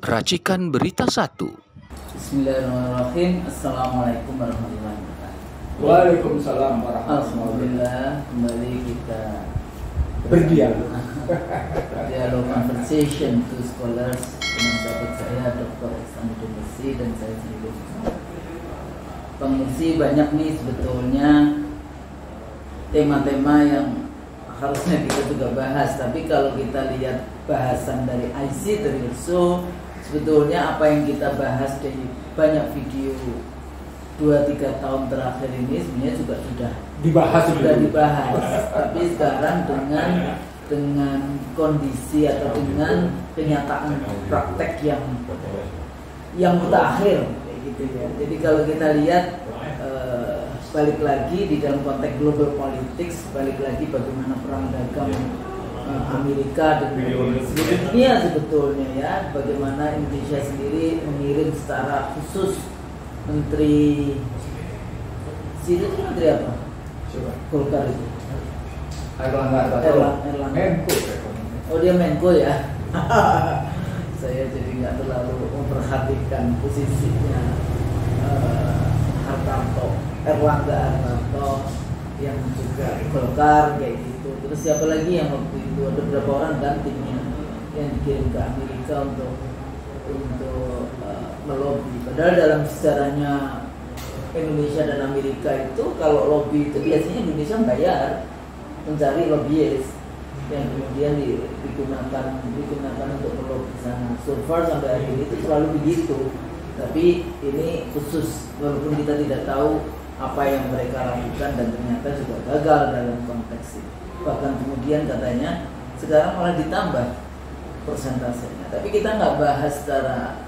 Racikan Berita 1. Bismillahirrahmanirrahim. Assalamualaikum warahmatullahi wabarakatuh. Waalaikumsalam warahmatullahi wabarakatuh. Alhamdulillah, kembali kita Berdialog. dialog conversation to scholars dengan sahabat saya Dr. Ihsan Mursi dan saya sendiri. Bang Mursi, banyak nih sebetulnya tema-tema yang harusnya kita juga bahas, tapi kalau kita lihat bahasan dari IC Trilso, sebetulnya apa yang kita bahas dari banyak video 2-3 tahun terakhir ini sebenarnya juga sudah dibahas. Tapi sekarang dengan kondisi atau dengan kenyataan praktek yang mutakhir kayak gitu ya. Jadi kalau kita lihat balik lagi di dalam konteks global politics, balik lagi bagaimana perang dagang Amerika dan seluruh dunia sebetulnya ya, bagaimana Indonesia sendiri mengirim secara khusus menteri menteri apa? Golkar itu. Erlangga. Menko. Oh, dia Menko ya. Saya jadi nggak terlalu memperhatikan posisinya Erlangga Hartarto yang juga Golkar kayak gitu. Terus siapa lagi yang waktu itu, ada beberapa orang kan timnya yang dikirim ke Amerika untuk melobi. Padahal dalam sejarahnya Indonesia dan Amerika itu kalau lobby itu biasanya Indonesia bayar mencari lobbyist yang kemudian digunakan untuk melobi sana. So far sampai hari ini itu selalu begitu. Tapi ini khusus, walaupun kita tidak tahu apa yang mereka lakukan dan ternyata juga gagal dalam konteks ini. Bahkan kemudian katanya sekarang malah ditambah persentasenya. Tapi kita nggak bahas secara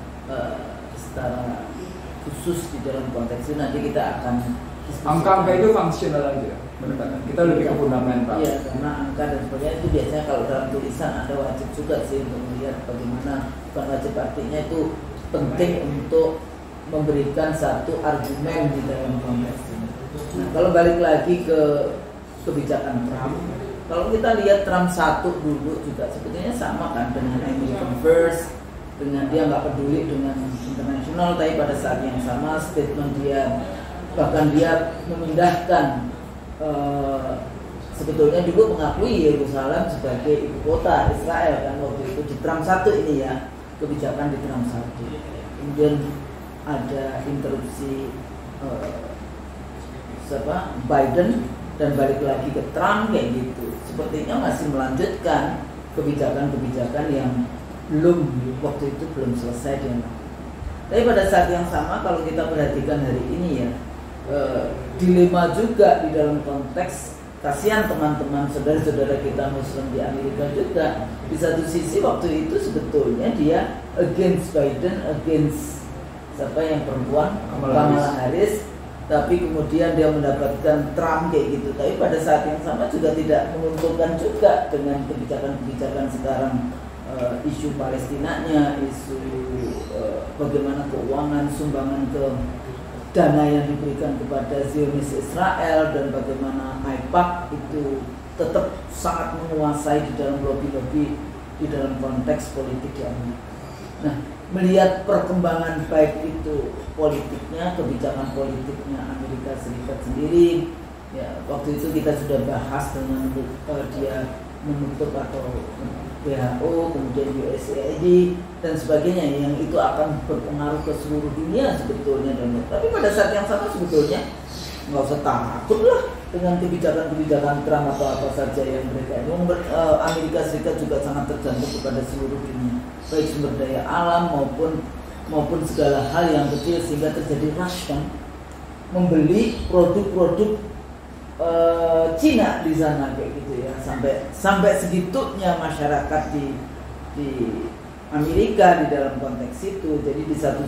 khusus di dalam konteks ini. Nanti kita akan Angka itu fungsional aja. Kita lebih ke fundamental. Iya, karena angka dan sebagainya itu biasanya kalau dalam tulisan ada wajib juga sih untuk melihat bagaimana, bukan wajib artinya itu penting untuk memberikan satu argumen di dalam konteks ini. Nah, kalau balik lagi ke kebijakan Trump, kalau kita lihat Trump 1 dulu juga sebetulnya sama kan dengan American First, dengan dia nggak peduli dengan internasional, tapi pada saat yang sama statement dia, bahkan dia memindahkan sebetulnya dulu mengakui Yerusalem sebagai ibu kota Israel kan waktu itu di Trump 1 ini ya, kebijakan di Trump 1. Kemudian ada interupsi Biden dan balik lagi ke Trump kayak gitu. Sepertinya masih melanjutkan kebijakan-kebijakan yang waktu itu belum selesai dia. Tapi pada saat yang sama kalau kita perhatikan hari ini ya, dilema juga di dalam konteks kasihan teman-teman saudara-saudara kita Muslim di Amerika juga. Di satu sisi waktu itu sebetulnya dia against Biden, against siapa yang perempuan, Kamala Harris, tapi kemudian dia mendapatkan Trump kayak gitu. Tapi pada saat yang sama juga tidak menguntungkan juga dengan kebijakan-kebijakan sekarang, isu Palestinanya, isu bagaimana keuangan, sumbangan ke dana yang diberikan kepada Zionis Israel, dan bagaimana AIPAC itu tetap sangat menguasai di dalam lobby-lobby di dalam konteks politik di Amerika. Nah, melihat perkembangan baik itu politiknya, kebijakan politiknya Amerika Serikat sendiri, ya waktu itu kita sudah bahas dengan dia menutup atau WHO, kemudian USAID dan sebagainya, yang itu akan berpengaruh ke seluruh dunia sebetulnya. Tapi pada saat yang sama sebetulnya nggak usah takut lah dengan kebijakan-kebijakan Trump atau apa saja yang mereka ini. Amerika Serikat juga sangat tergantung kepada seluruh dunia, baik sumber daya alam maupun segala hal yang kecil, sehingga terjadi rush kan, membeli produk-produk Cina di sana kayak gitu ya, sampai segitunya masyarakat di Amerika di dalam konteks itu. Jadi di satu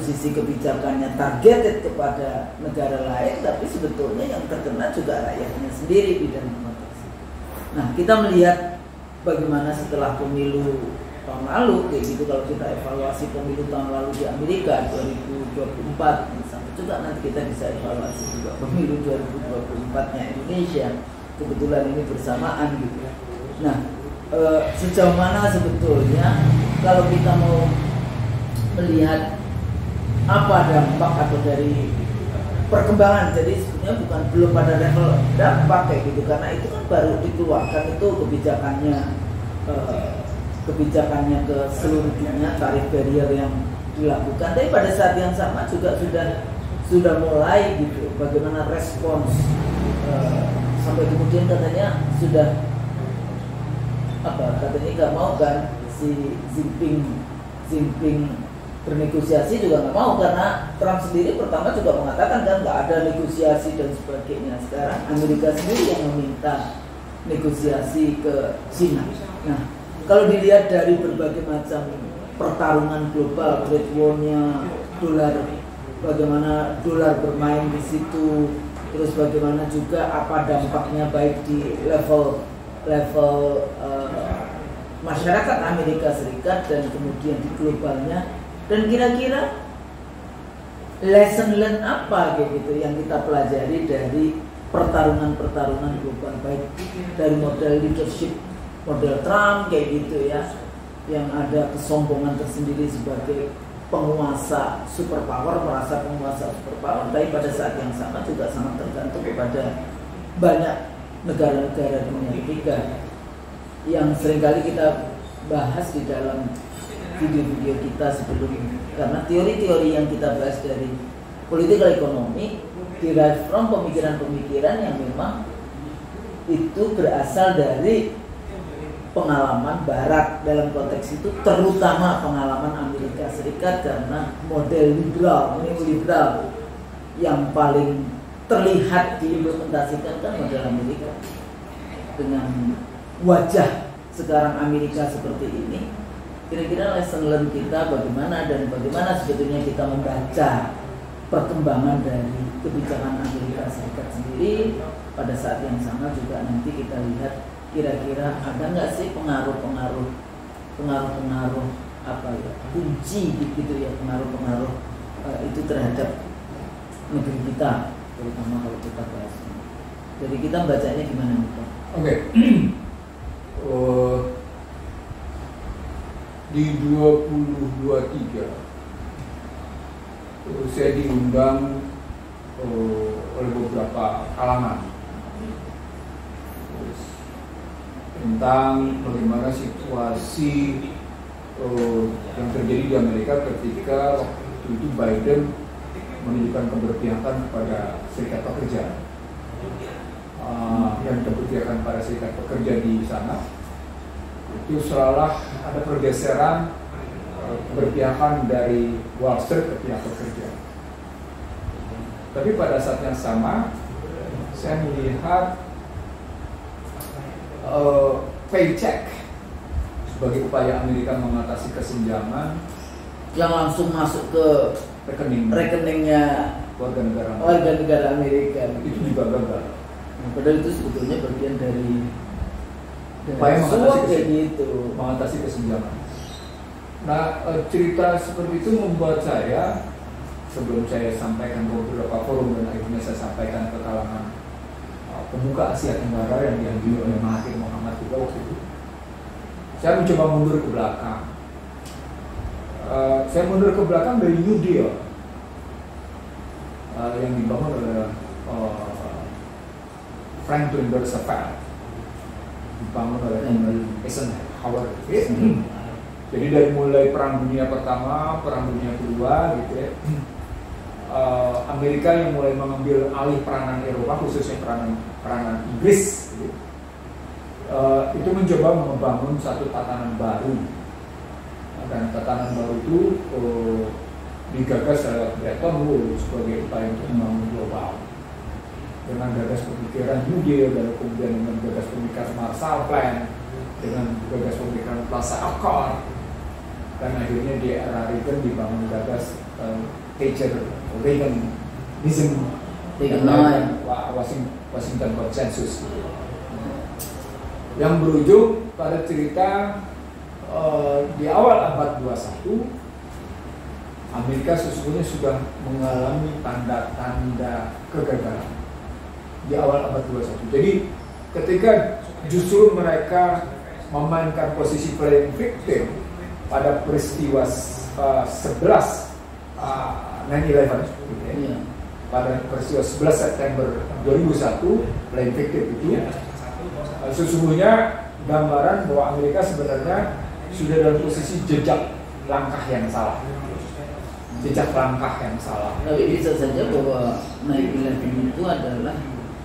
sisi kebijakannya targeted kepada negara lain, tapi sebetulnya yang terkena juga rakyatnya sendiri di dalam konteks itu. Nah, kita melihat bagaimana setelah pemilu tahun lalu kayak gitu, kalau kita evaluasi pemilu tahun lalu di Amerika 2024, sampai juga nanti kita bisa evaluasi juga pemilu 2024-nya Indonesia, kebetulan ini bersamaan gitu. Nah, sejauh mana sebetulnya kalau kita mau melihat apa dampak atau dari perkembangan, jadi sebenarnya bukan belum pada level dampak kayak gitu, karena itu kan baru dikeluarkan itu kebijakannya ke seluruh dunia, tarif barrier yang dilakukan. Tapi pada saat yang sama juga sudah mulai gitu bagaimana respons, sampai kemudian katanya sudah katanya nggak mau kan si Jinping bernegosiasi juga nggak mau, karena Trump sendiri pertama juga mengatakan kan nggak ada negosiasi dan sebagainya. Sekarang Amerika sendiri yang meminta negosiasi ke China. Nah, kalau dilihat dari berbagai macam pertarungan global, trade war-nya, dolar, bagaimana dolar bermain di situ, terus bagaimana juga apa dampaknya baik di level masyarakat Amerika Serikat dan kemudian di globalnya, dan kira-kira lesson learn apa kayak gitu yang kita pelajari dari pertarungan global, baik dari model leadership model Trump kayak gitu ya, yang ada kesombongan tersendiri sebagai penguasa superpower, merasa penguasa superpower, tapi pada saat yang sama juga sangat tergantung kepada banyak negara-negara dunia ketiga yang seringkali kita bahas di dalam video-video kita sebelumnya. Karena teori-teori yang kita bahas dari political economy derived from pemikiran-pemikiran yang memang itu berasal dari pengalaman Barat, dalam konteks itu terutama pengalaman Amerika Serikat, karena model neoliberal yang paling terlihat diimplementasikan kan model Amerika. Dengan wajah sekarang Amerika seperti ini, kira-kira lesson learn kita bagaimana, dan bagaimana sebetulnya kita membaca perkembangan dari kebijakan Amerika Serikat sendiri. Pada saat yang sama juga nanti kita lihat kira-kira ada nggak sih pengaruh apa ya, kunci gitu ya, pengaruh itu terhadap negeri kita, terutama kalau kita bahas. Jadi kita bacanya gimana nih Pak? Oke. Di 2023 saya diundang oleh beberapa kalangan tentang bagaimana situasi yang terjadi di Amerika ketika waktu itu Biden menunjukkan keberpihakan kepada serikat pekerja dan keberpihakan pada serikat pekerja di sana. Itu seolah ada pergeseran keberpihakan dari Wall Street ke pihak pekerja. Tapi pada saat yang sama saya melihat paycheck sebagai upaya Amerika mengatasi kesenjangan yang langsung masuk ke rekeningnya warga negara Amerika itu juga gagal. Nah, padahal itu sebetulnya bagian dari upaya mengatasi kesenjangan. Nah, cerita seperti itu membuat saya, sebelum saya sampaikan ke beberapa forum dan akhirnya saya sampaikan ke kalangan pemuka Asia Tenggara yang diambil oleh Mahathir Mohamad juga waktu itu, saya mencoba mundur ke belakang. Saya mundur ke belakang dari New Deal yang dibangun oleh Franklin Roosevelt, dibangun oleh Eisenhower. Jadi dari mulai Perang Dunia Pertama, Perang Dunia Kedua, gitu ya, Amerika yang mulai mengambil alih peranan Eropa, khususnya peranan Inggris, gitu, itu mencoba membangun satu tatanan baru, dan tatanan baru itu digagas oleh Bretton Woods sebagai upaya untuk membangun global dengan gagas pemikiran New Deal, dan kemudian dengan gagas pemikiran Marshall Plan, dengan gagas pemikiran Plaza Accord, dan akhirnya di era Reagan dibangun gagas Reaganism, Washington Consensus, yang berujung pada cerita di awal abad 21 Amerika sesungguhnya sudah mengalami tanda-tanda kegagalan di awal abad 21. Jadi ketika justru mereka memainkan posisi playing victim, pada peristiwa 9/11 gitu ya. Iya. Pada peristiwa 11 September 2001 flying victim itu sesungguhnya gambaran bahwa Amerika sebenarnya sudah dalam posisi jejak langkah yang salah. Tapi bisa saja bahwa 9/11 itu adalah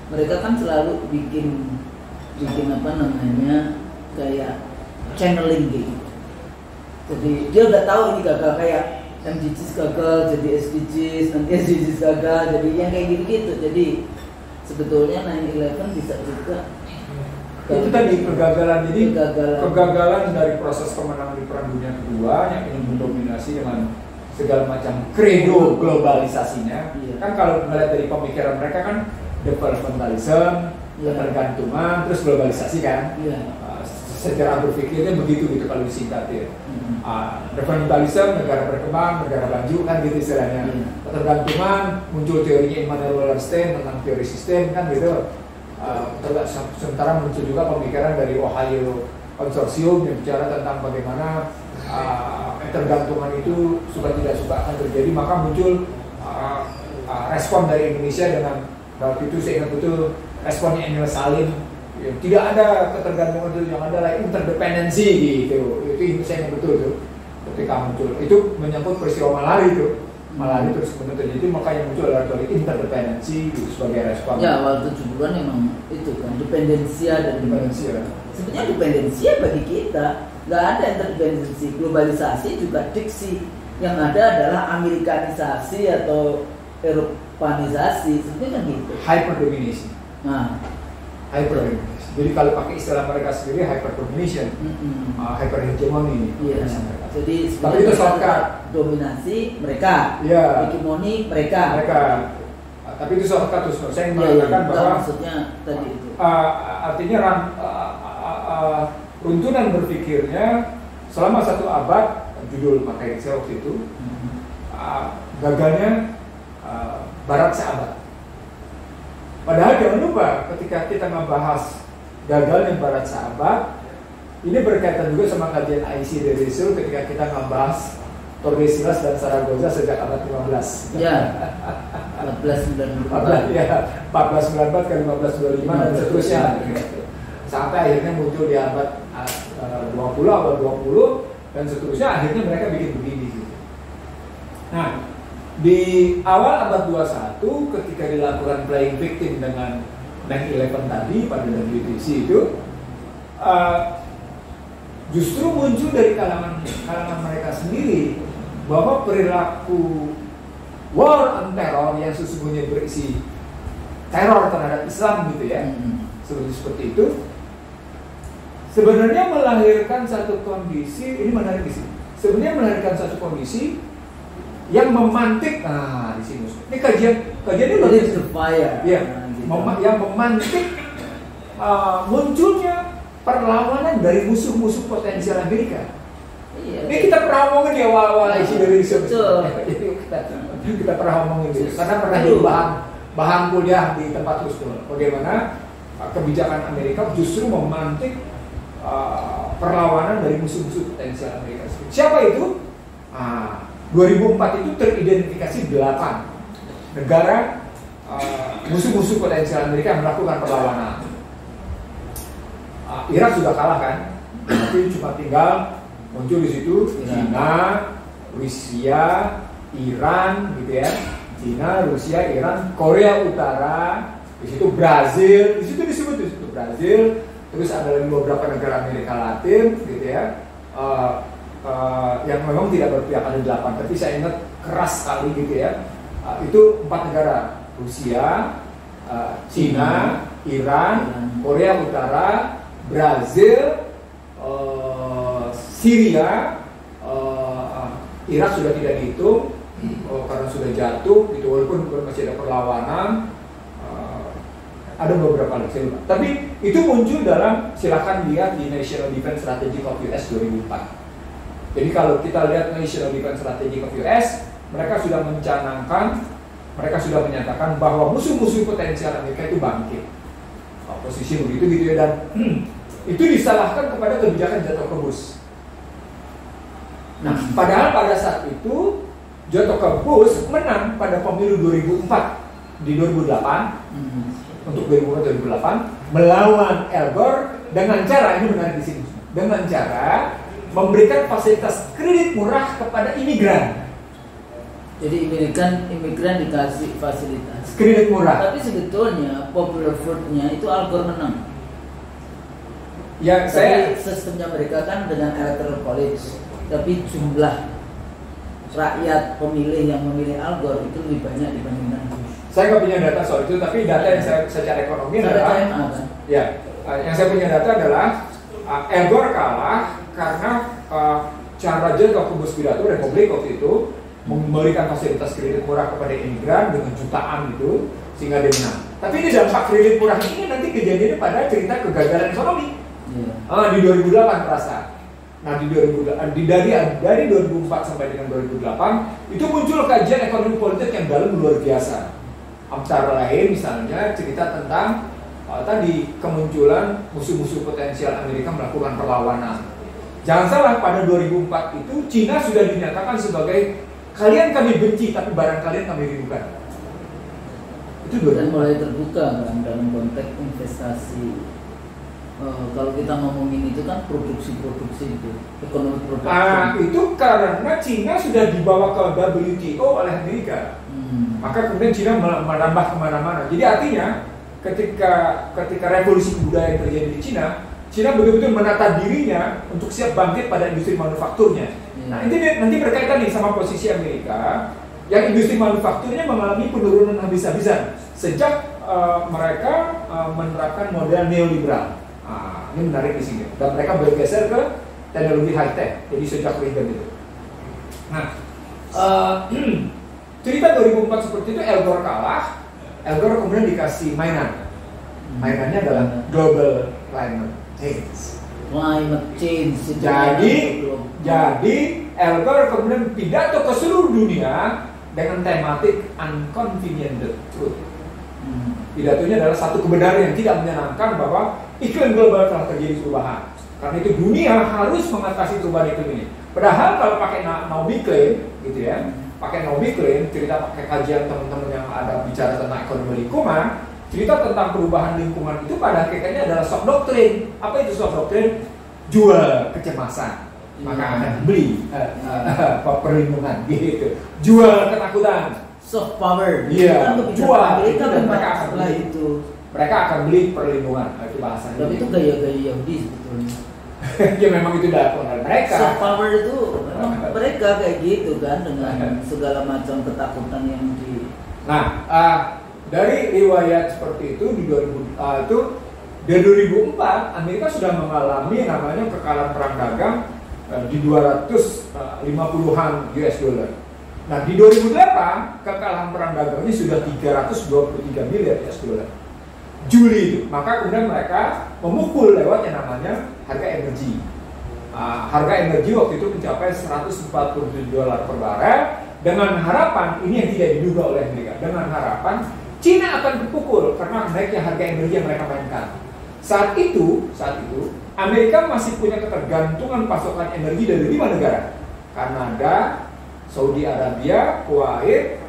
mereka kan selalu bikin apa namanya kayak channeling gitu. Jadi dia udah tahu ini gagal, kayak MDGs gagal jadi SDGs, nanti SDGs gagal jadi yang kayak gitu-gitu. Jadi sebetulnya 9/11 bisa juga itu tadi kegagalan dari proses kemenangan di Perang Dunia Kedua yang ingin mendominasi dengan segala macam kredo globalisasinya. Iya. Kan kalau melihat dari pemikiran mereka kan developmentalism, ketergantungan, terus globalisasi kan. Iya. Secara berpikirnya begitu gitu kalau disingkat ya. Developmentalism, negara berkembang, negara maju kan gitu istilahnya. Ketergantungan, muncul teorinya Immanuel Wallerstein tentang teori sistem kan gitu. Sementara muncul juga pemikiran dari Ohio Konsorsium yang bicara tentang bagaimana ketergantungan itu suka tidak suka akan terjadi, maka muncul respon dari Indonesia dengan waktu itu saya ingat betul responnya Emil Salim, ya, tidak ada ketergantungan itu, yang ada adalah interdependensi gitu. Itu saya ingat betul tuh ketika muncul itu menyangkut peristiwa Malari terus kemudian terjadi, maka yang muncul adalah teori interdependensi gitu, sebagai respon. Ya awal 70-an memang itu kan dependensia dan dependensia. Sebenarnya dependensia bagi kita nggak ada interdependensi. Globalisasi juga diksi, yang ada adalah Amerikanisasi atau Eropanisasi, sebenarnya kan gitu. Hyperdomination. Nah, hyperdomination. Jadi kalau pakai istilah mereka sendiri hyperdomination, hyperhegemony. Iya. Jadi tapi itu shortcut. Dominasi mereka, hegemoni mereka. Tapi itu shortcut terus. Saya mengatakan bahwa maksudnya tadi itu. Artinya runtunan berpikirnya selama 1 abad, judul materi saya waktu itu, gagalnya Barat seabad. Padahal jangan lupa ketika kita membahas gagalnya Barat seabad, ini berkaitan juga sama kajian IC dari Sul ketika kita membahas Tordesillas dan Zaragoza sejak abad 15. Ya. 1494. Ya, 1494 ke 1525 dan seterusnya. Sampai akhirnya muncul di abad 20 atau 20 dan seterusnya, akhirnya mereka bikin begini gitu. Nah, di awal abad 21 ketika dilakukan playing victim dengan 9/11 tadi pada WTC itu justru muncul dari kalangan mereka sendiri bahwa perilaku war on terror yang sesungguhnya berisi teror terhadap Islam gitu ya, seperti itu sebenarnya melahirkan satu kondisi, ini menarik di sini. Sebenarnya melahirkan satu kondisi yang memantik, di sini. Ini kajian ini loh. Ya, yang memantik munculnya perlawanan dari musuh-musuh potensial Amerika. Iya. Ini kita pernah ngomongin di awal-awal isu dari riset. Kita pernah ngomongin itu karena pernah di bahan kuliah di tempat Husnul. Bagaimana kebijakan Amerika justru memantik perlawanan dari musuh-musuh potensial Amerika. Siapa itu? 2004 itu teridentifikasi 8 negara musuh-musuh potensial Amerika yang melakukan perlawanan. Irak sudah kalah kan, tapi cuma tinggal muncul di situ Cina, Rusia, Iran, gitu ya. Cina, Rusia, Iran, Korea Utara, di situ Brazil, di situ disebut di situ Brazil. Terus ada lagi beberapa negara Amerika Latin, gitu ya. Yang memang tidak berpihak, ada 8, tapi saya ingat keras sekali gitu ya. Itu 4 negara, Rusia, Cina, Iran, Korea Utara, Brazil, Syria, Irak sudah tidak dihitung karena sudah jatuh, gitu, walaupun masih ada perlawanan. Ada beberapa lagi, tapi itu muncul dalam, silakan lihat di National Defense Strategy of US 2004. Jadi kalau kita lihat National Defense Strategy of US, mereka sudah mencanangkan, mereka sudah menyatakan bahwa musuh-musuh potensial Amerika itu bangkit. Posisi begitu gitu ya, dan itu disalahkan kepada kebijakan Jacob Bush. Nah, padahal pada saat itu George W. Bush menang pada pemilu 2004 di 2008 untuk 2004-2008 melawan Al Gore dengan cara ini menarik di sini, dengan cara memberikan fasilitas kredit murah kepada imigran. Jadi imigran dikasih fasilitas kredit murah. Tapi sebetulnya popular vote-nya itu Al Gore menang. Ya, tapi sistemnya mereka kan dengan electoral college, tapi jumlah rakyat pemilih yang memilih Al Gore itu lebih banyak dibandingkan Bush. Saya nggak punya data soal itu, tapi data yang saya secara ekonomi adalah ya, yang saya punya data adalah Al Gore kalah karena cara George W. Bush pidato Republik waktu itu memberikan fasilitas kredit murah kepada imigran dengan jutaan gitu sehingga dia menang. Tapi ini dampak kredit murah ini nanti kejadiannya pada cerita kegagalan ekonomi. Di 2008 terasa. Nah dari 2004 sampai dengan 2008 itu muncul kajian ekonomi politik yang dalam luar biasa. Antara lain misalnya cerita tentang tadi kemunculan musuh-musuh potensial Amerika melakukan perlawanan. Jangan salah, pada 2004 itu Cina sudah dinyatakan sebagai kalian kami benci tapi barang kalian kami rindukan. Itu dan mulai terbuka kan dalam konteks investasi. Kalau kita ngomongin itu kan produksi itu ekonomi produksi. Itu karena Cina sudah dibawa ke WTO oleh Amerika. Maka kemudian Cina menambah kemana-mana. Jadi artinya ketika revolusi budaya yang terjadi di Cina betul-betul menata dirinya untuk siap bangkit pada industri manufakturnya. Nah ini nanti berkaitan nih sama posisi Amerika yang industri manufakturnya mengalami penurunan habis-habisan sejak mereka menerapkan model neoliberal. Ini menarik di sini. Dan mereka bergeser ke teknologi high tech. Jadi sejak Reagan itu. Nah, cerita 2004 seperti itu, Al Gore kalah. Al Gore kemudian dikasih mainan. Mainannya adalah global climate change. Jadi Al Gore kemudian pidato ke seluruh dunia dengan tematik unconvenient truth. Pidatonya adalah satu kebenaran yang tidak menyenangkan bahwa iklim global telah terjadi perubahan. Karena itu dunia harus mengatasi perubahan iklim ini. Padahal kalau pakai Naomi Klein, gitu ya, pakai Naomi Klein, cerita pakai kajian teman-teman yang ada bicara tentang ekonomi lingkungan, cerita tentang perubahan lingkungan itu pada akhirnya adalah shock doctrine. Apa itu shock doctrine? Jual kecemasan, maka akan beli perlindungan, gitu. Jual ketakutan. Soft power, iya, jual. Mereka akan beli itu. Mereka akan beli perlindungan, itu bahasanya. Tapi itu gaya-gaya Yahudi sebetulnya. Ya memang itu dilakukan mereka. Soft power itu memang mereka kayak gitu kan dengan segala macam ketakutan yang di. Nah, dari riwayat seperti itu di 2004 Amerika sudah mengalami namanya kekalahan perang dagang di 250-an US dollar. Nah di 2008 kekalahan perang dagangnya sudah 323 miliar US dollar. Juli itu, maka kemudian mereka memukul lewat yang namanya harga energi. Harga energi waktu itu mencapai 147 dolar per barel dengan harapan, ini yang tidak diduga oleh Amerika, dengan harapan Cina akan terpukul karena naiknya harga energi yang mereka mainkan. Saat itu Amerika masih punya ketergantungan pasokan energi dari 5 negara. Kanada, Saudi Arabia, Kuwait,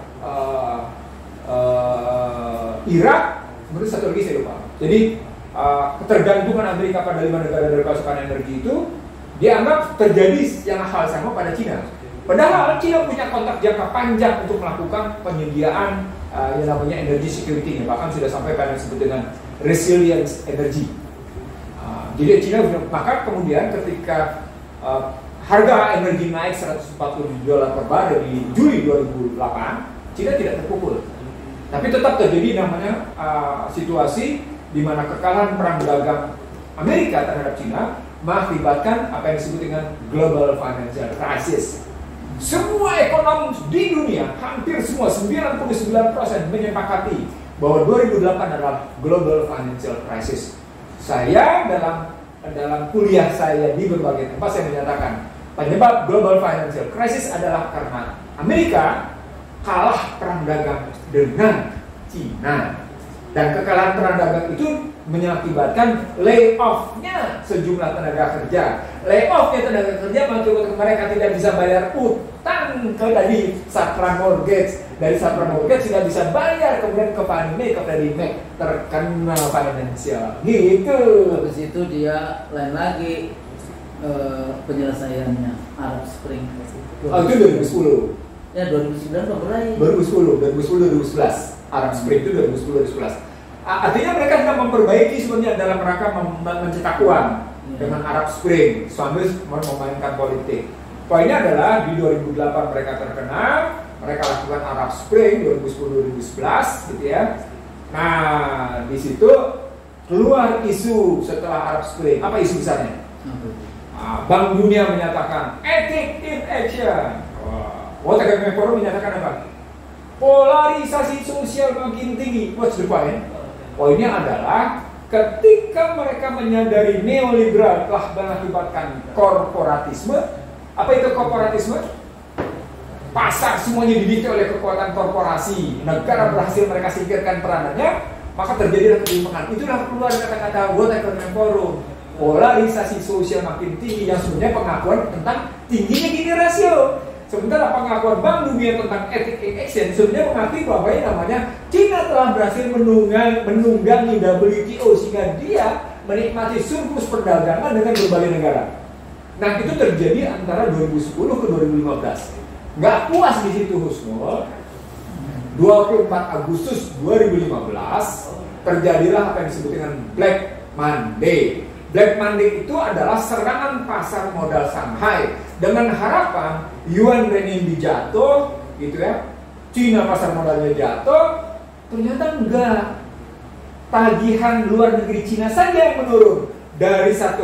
Irak, kemudian satu lagi saya lupa. Jadi ketergantungan Amerika pada 5 negara dari pasokan energi itu dianggap terjadi yang hal sama pada Cina. Padahal Cina punya kontrak jangka panjang untuk melakukan penyediaan yang namanya energy security, bahkan sudah sampai pada yang disebut dengan resilience energy. Jadi Cina, maka kemudian ketika harga energi naik 140 dolar per barel di Juli 2008, Cina tidak terpukul. Tapi tetap terjadi namanya situasi di mana kekalahan perang dagang Amerika terhadap Cina mengakibatkan apa yang disebut dengan global financial crisis. Semua ekonom di dunia, hampir semua 99% menyepakati bahwa 2008 adalah global financial crisis. Saya dalam kuliah saya di berbagai tempat saya menyatakan penyebab global financial crisis adalah karena Amerika kalah perang dagang dengan Cina. Dan kekalahan perang dagang itu mengakibatkan layoff-nya sejumlah tenaga kerja. Layoff-nya tenaga kerja mengakibatkan mereka tidak bisa bayar utang ke dari subprime mortgage. Dari subprime mortgage tidak bisa bayar, kemudian ke Fannie Mae, ke Freddie Mac, terkena finansial. Gitu. Habis itu dia lain lagi penyelesaiannya Arab Spring. Oh, itu 2010. Ya 2009 udah mulai. 2011. Arab Spring itu 2010-2011. Artinya mereka sedang memperbaiki sebenarnya dalam rangka mencetak uang dengan Arab Spring sambil memainkan politik. Poinnya adalah di 2008 mereka terkena, mereka lakukan Arab Spring 2010-2011 gitu ya. Nah, di situ keluar isu setelah Arab Spring. Apa isu besarnya? Bank Dunia menyatakan ethics in action. World Economic Forum menyatakan apa? Polarisasi sosial makin tinggi. What's the point? Poinnya adalah ketika mereka menyadari neoliberal telah mengakibatkan korporatisme. Apa itu korporatisme? Pasar semuanya didikte oleh kekuatan korporasi. Negara berhasil mereka singkirkan peranannya, maka terjadilah ketimpangan. Itulah keluar kata-kata World Economic Forum. Polarisasi sosial makin tinggi, yang sebenarnya pengakuan tentang tingginya Gini rasio. Sementara pengakuan Bank Dunia tentang ethics in action sebenarnya mengakui bahwa yang namanya China telah berhasil menunggangi WTO sehingga dia menikmati surplus perdagangan dengan berbagai negara. Nah, itu terjadi antara 2010 ke 2015. Nggak puas di situ Husnul. 24 Agustus 2015 terjadilah apa yang disebut dengan Black Monday. Black Monday itu adalah serangan pasar modal Shanghai dengan harapan yuan renminbi jatuh, gitu ya. Cina pasar modalnya jatuh, ternyata enggak. Tagihan luar negeri Cina saja yang menurun dari 1,4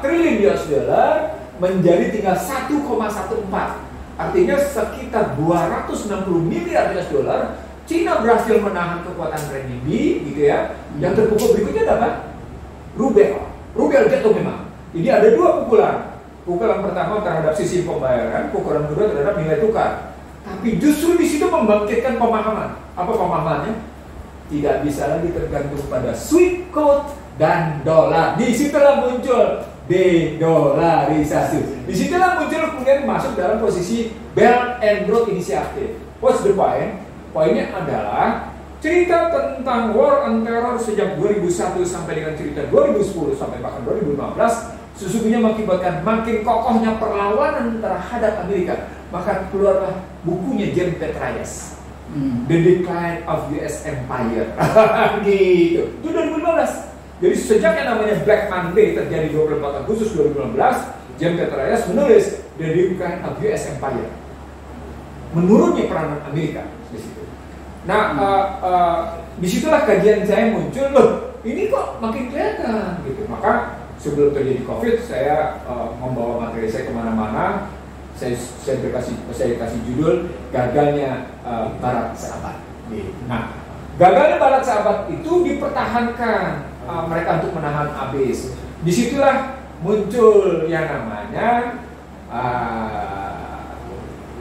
triliun US dollar menjadi tinggal 1,14. Artinya sekitar 260 miliar US dollar. Cina berhasil menahan kekuatan renminbi, gitu ya. Yang terpukul berikutnya ada apa? Rubel jatuh memang. Jadi ada dua pukulan. Pukulan pertama terhadap sisi pembayaran, pukulan kedua terhadap nilai tukar. Tapi justru di situ membangkitkan pemahaman. Apa pemahamannya? Tidak bisa lagi tergantung pada sweet code dan dolar. Di situlah muncul de-dolarisasi. Di situlah muncul kemudian masuk dalam posisi Belt and Road Initiative. What's the point? Poinnya adalah cerita tentang war on terror sejak 2001 sampai dengan cerita 2010 sampai bahkan 2015 sesungguhnya mengakibatkan makin kokohnya perlawanan terhadap Amerika. Maka keluarlah bukunya James Petraeus, The Decline of US Empire. Gitu. Itu 2015. Jadi sejak yang namanya Black Monday terjadi 24 Agustus 2015, James Petraeus menulis The Decline of US Empire. Menurunnya peranan Amerika di situ. Nah, disitulah kajian saya muncul, loh, ini kok makin kelihatan gitu. Maka sebelum terjadi COVID, saya membawa materi saya kemana-mana. Saya kasih judul gagalnya Barat Sahabat. Nah, gagalnya Barat Sahabat itu dipertahankan mereka untuk menahan habis. Disitulah muncul yang namanya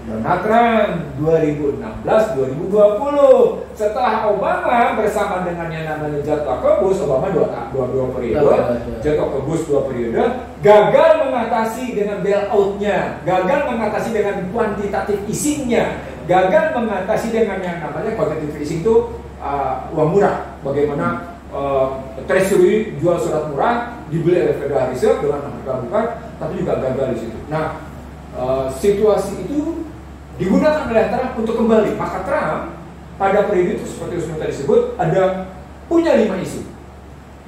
Donald Trump 2016-2020. Setelah Obama bersama dengan yang namanya jatuh ke Bush, Obama dua periode, jatuh ke Bush 2 periode, gagal mengatasi dengan bailout-nya, gagal mengatasi dengan kuantitatif easing-nya, gagal mengatasi dengan yang namanya quantitative easing itu uang murah. Bagaimana Treasury jual surat murah dibeli oleh Federal Reserve dengan Amerika Serikat, tapi juga gagal di situ. Nah, situasi itu digunakan oleh Trump untuk kembali. Maka Trump pada periode itu seperti yang tadi disebut punya 5 isu.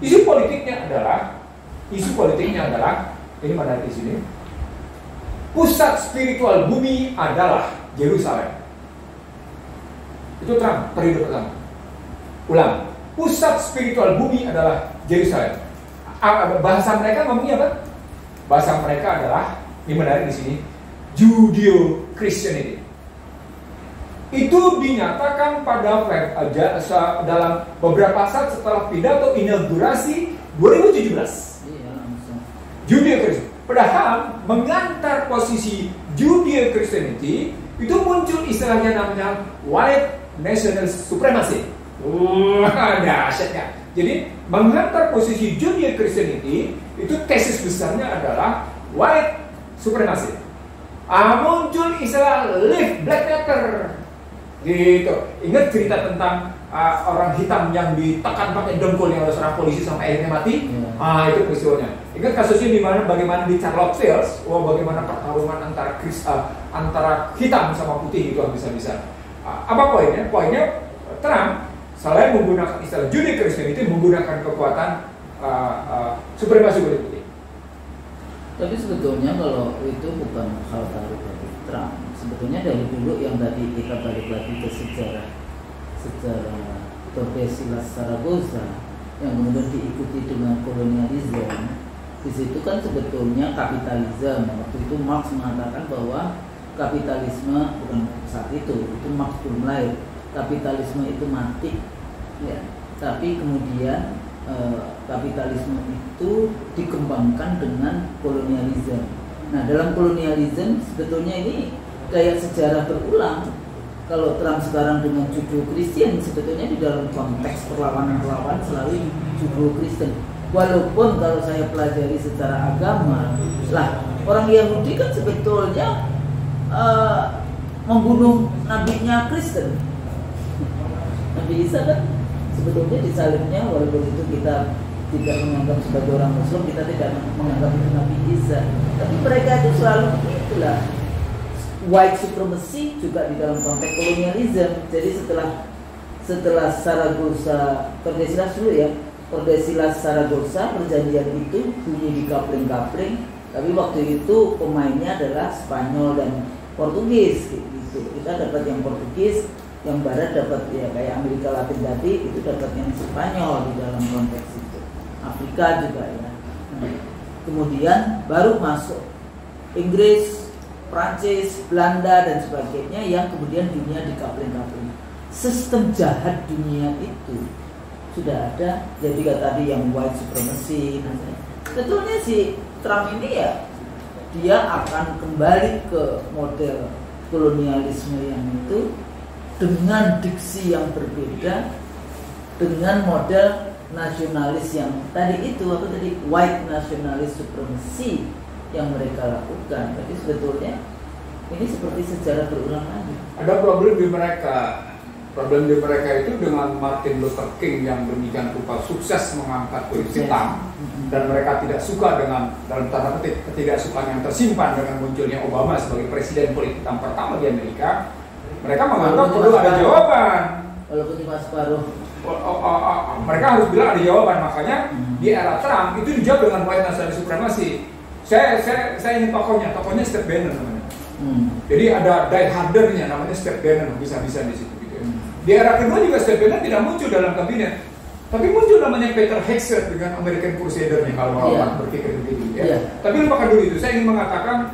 Isu politiknya adalah ini mana di sini. Pusat spiritual bumi adalah Yerusalem. Itu Trump periode pertama. Ulang. Pusat spiritual bumi adalah Yerusalem. Bahasa mereka ngomongnya apa? Bahasa mereka adalah, ini menarik di sini, Judeo-Christianity. Itu dinyatakan pada dalam beberapa saat setelah pidato inaugurasi 2017. Judeo-Christianity. Padahal mengantar posisi Judeo-Christianity itu muncul istilahnya namanya white national supremacy. Wah, dahsyatnya. Jadi menghantar posisi Judeo Christianity itu tesis besarnya adalah white supremacy. Muncul istilah live black matter. Gitu. Ingat cerita tentang orang hitam yang ditekan pakai dengkul yang oleh seorang polisi sampai akhirnya mati? Itu peristiwanya. Ingat kasusnya di mana bagaimana di Charlottesville, bagaimana pertarungan antara hitam sama putih itu bisa-bisa. Apa poinnya? Poinnya Trump selain menggunakan istilah Judeo Christianity menggunakan kekuatan supremasi kulit putih. Tapi sebetulnya kalau itu bukan hal baru bagi Trump. Sebetulnya dari dulu yang tadi kita balik lagi ke sejarah Tordesillas Zaragoza yang kemudian diikuti dengan kolonialisme. Di situ kan sebetulnya kapitalisme. Waktu itu Marx mengatakan bahwa kapitalisme bukan saat itu Marx belum lahir. Kapitalisme itu mati, ya. Tapi kemudian kapitalisme itu dikembangkan dengan kolonialisme. Nah, dalam kolonialisme sebetulnya ini kayak sejarah berulang. Kalau Trump sekarang dengan Judeo Kristen, sebetulnya di dalam konteks perlawanan selalu Judeo Kristen. Walaupun kalau saya pelajari secara agama, lah orang Yahudi kan sebetulnya membunuh nabinya Kristen. Nabi Isa kan sebetulnya disalibnya, walaupun itu kita tidak menganggap sebagai orang Muslim, kita tidak menganggap itu Nabi Isa. Tapi mereka itu selalu itulah white supremacy juga di dalam konteks kolonialisme. Jadi setelah Zaragoza, Tordesillas dulu ya, Tordesillas Zaragoza, perjanjian itu bunyi di kapling-kapling. Tapi waktu itu pemainnya adalah Spanyol dan Portugis gitu. Kita dapat yang Portugis, yang Barat dapat ya kayak Amerika Latin tadi itu dapat yang Spanyol di dalam konteks itu. Afrika juga ya. Kemudian baru masuk Inggris, Prancis, Belanda dan sebagainya yang kemudian dunia dikapling-kapling. Sistem jahat dunia itu sudah ada. Jadi tadi yang white supremacy. Sebetulnya si Trump ini ya dia akan kembali ke model kolonialisme yang itu dengan diksi yang berbeda, dengan model nasionalis yang tadi itu apa tadi white nationalist supremacy yang mereka lakukan. Tapi sebetulnya ini seperti sejarah berulang lagi. Ada problem di mereka. Problem di mereka itu dengan Martin Luther King yang demikian rupa sukses mengangkat kulit hitam, dan mereka tidak suka dengan dalam tanda petik ketidaksukaan yang tersimpan dengan munculnya Obama sebagai presiden kulit hitam pertama di Amerika. Mereka menganggap perlu ada jawaban. Walaupun cuma separuh. Mereka harus bilang ada jawaban. Makanya di era Trump itu dijawab dengan white nationalist supremacy. Saya ingin tokohnya Steve Bannon namanya. Jadi ada die-hardernya namanya Steve Bannon, bisa-bisa di situ gitu. Di era kedua juga Steve Bannon tidak muncul dalam kabinet, tapi muncul namanya Peter Hegseth dengan American Crusader-nya kalau orang berpikir begitu ya. Tapi lupakan dulu itu. Saya ingin mengatakan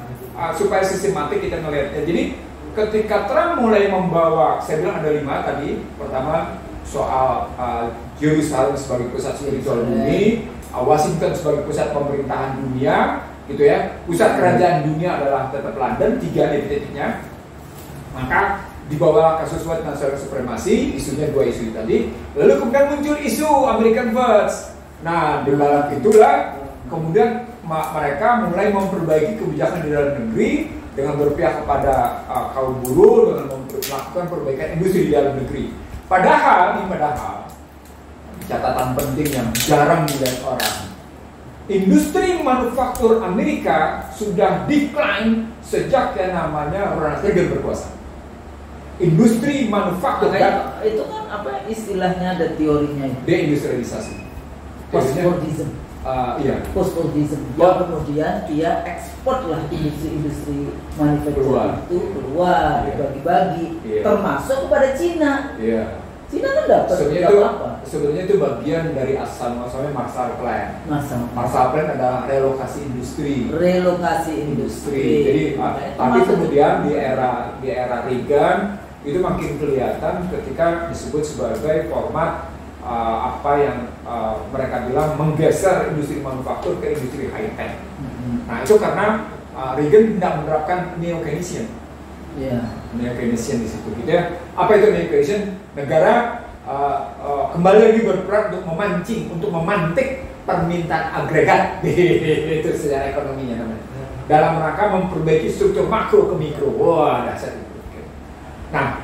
supaya sistematik kita melihatnya. Jadi ketika Trump mulai membawa, saya bilang ada 5 tadi. Pertama soal Yerusalem sebagai pusat spiritual bumi, Washington sebagai pusat pemerintahan dunia, gitu ya. Pusat kerajaan dunia adalah tetap London, 3 titiknya. Maka dibawa kasus white nationalist supremacy, isunya 2 isu tadi. Lalu kemudian muncul isu American First. Nah, di dalam itulah kemudian mereka mulai memperbaiki kebijakan di dalam negeri dengan berpihak kepada kaum buruh, dengan melakukan perbaikan industri di dalam negeri. Padahal catatan penting yang jarang dilihat orang, industri manufaktur Amerika sudah decline sejak yang namanya Ronald Reagan berkuasa. Industri manufaktur itu kan apa istilahnya, ada teorinya itu. Deindustrialisasi. Post-Fordism. Iya. Post-Fordism. Kemudian dia ekspor lah industri manufaktur itu keluar, dibagi-bagi, termasuk kepada Cina. Iya. Cina kan dapat apa? Sebenarnya itu bagian dari asal-muasalnya Marshall Plan. Marshall Plan adalah relokasi industri. Jadi tapi kemudian di era Reagan itu makin kelihatan ketika disebut sebagai format apa yang mereka bilang menggeser industri manufaktur ke industri high tech. Nah itu karena Reagan tidak menerapkan neo-Keynesian. Neo-Keynesian di situ gitu ya. Apa itu neo-Keynesian? Negara kembali lagi berperan untuk memancing, untuk memantik permintaan agregat itu secara ekonominya namanya. Dalam rangka memperbaiki struktur makro ke mikro. Wah, dasar itu. Nah,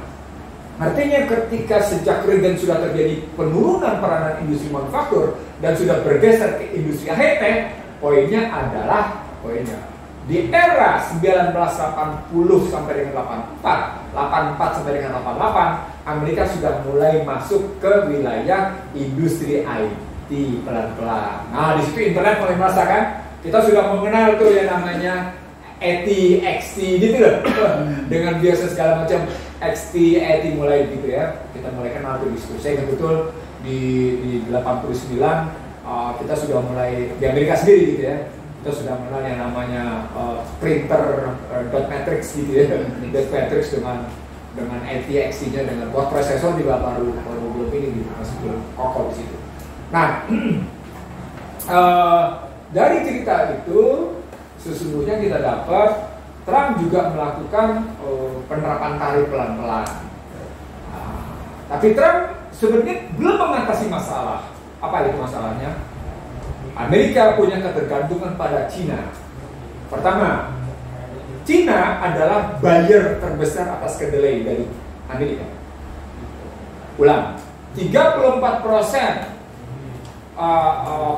artinya ketika sejak Reagan sudah terjadi penurunan peranan industri manufaktur dan sudah bergeser ke industri high-tech, poinnya di era 1980 sampai dengan 84 sampai dengan 88, Amerika sudah mulai masuk ke wilayah industri IT pelan-pelan. Nah, di situ internet mulai merasakan. Kita sudah mengenal tuh yang namanya AT, XT gitu loh. Dengan biasa segala macam XT, AT mulai gitu ya. Kita mulai kenal tuh di situ. Saya ingat betul di 89 kita sudah mulai di Amerika sendiri gitu ya. Kita sudah mengenal yang namanya printer dot matrix gitu ya. Dot matrix dengan AT, XT-nya dengan buat prosesor juga baru belum ini gitu, masih belum kokoh di situ. Nah, dari cerita itu sesungguhnya kita dapat Trump juga melakukan penerapan tarif pelan-pelan. Tapi Trump sebenarnya belum mengatasi masalah. Apa itu masalahnya? Amerika punya ketergantungan pada Cina. Pertama, Cina adalah buyer terbesar atas kedelai dari Amerika. Ulang, 34%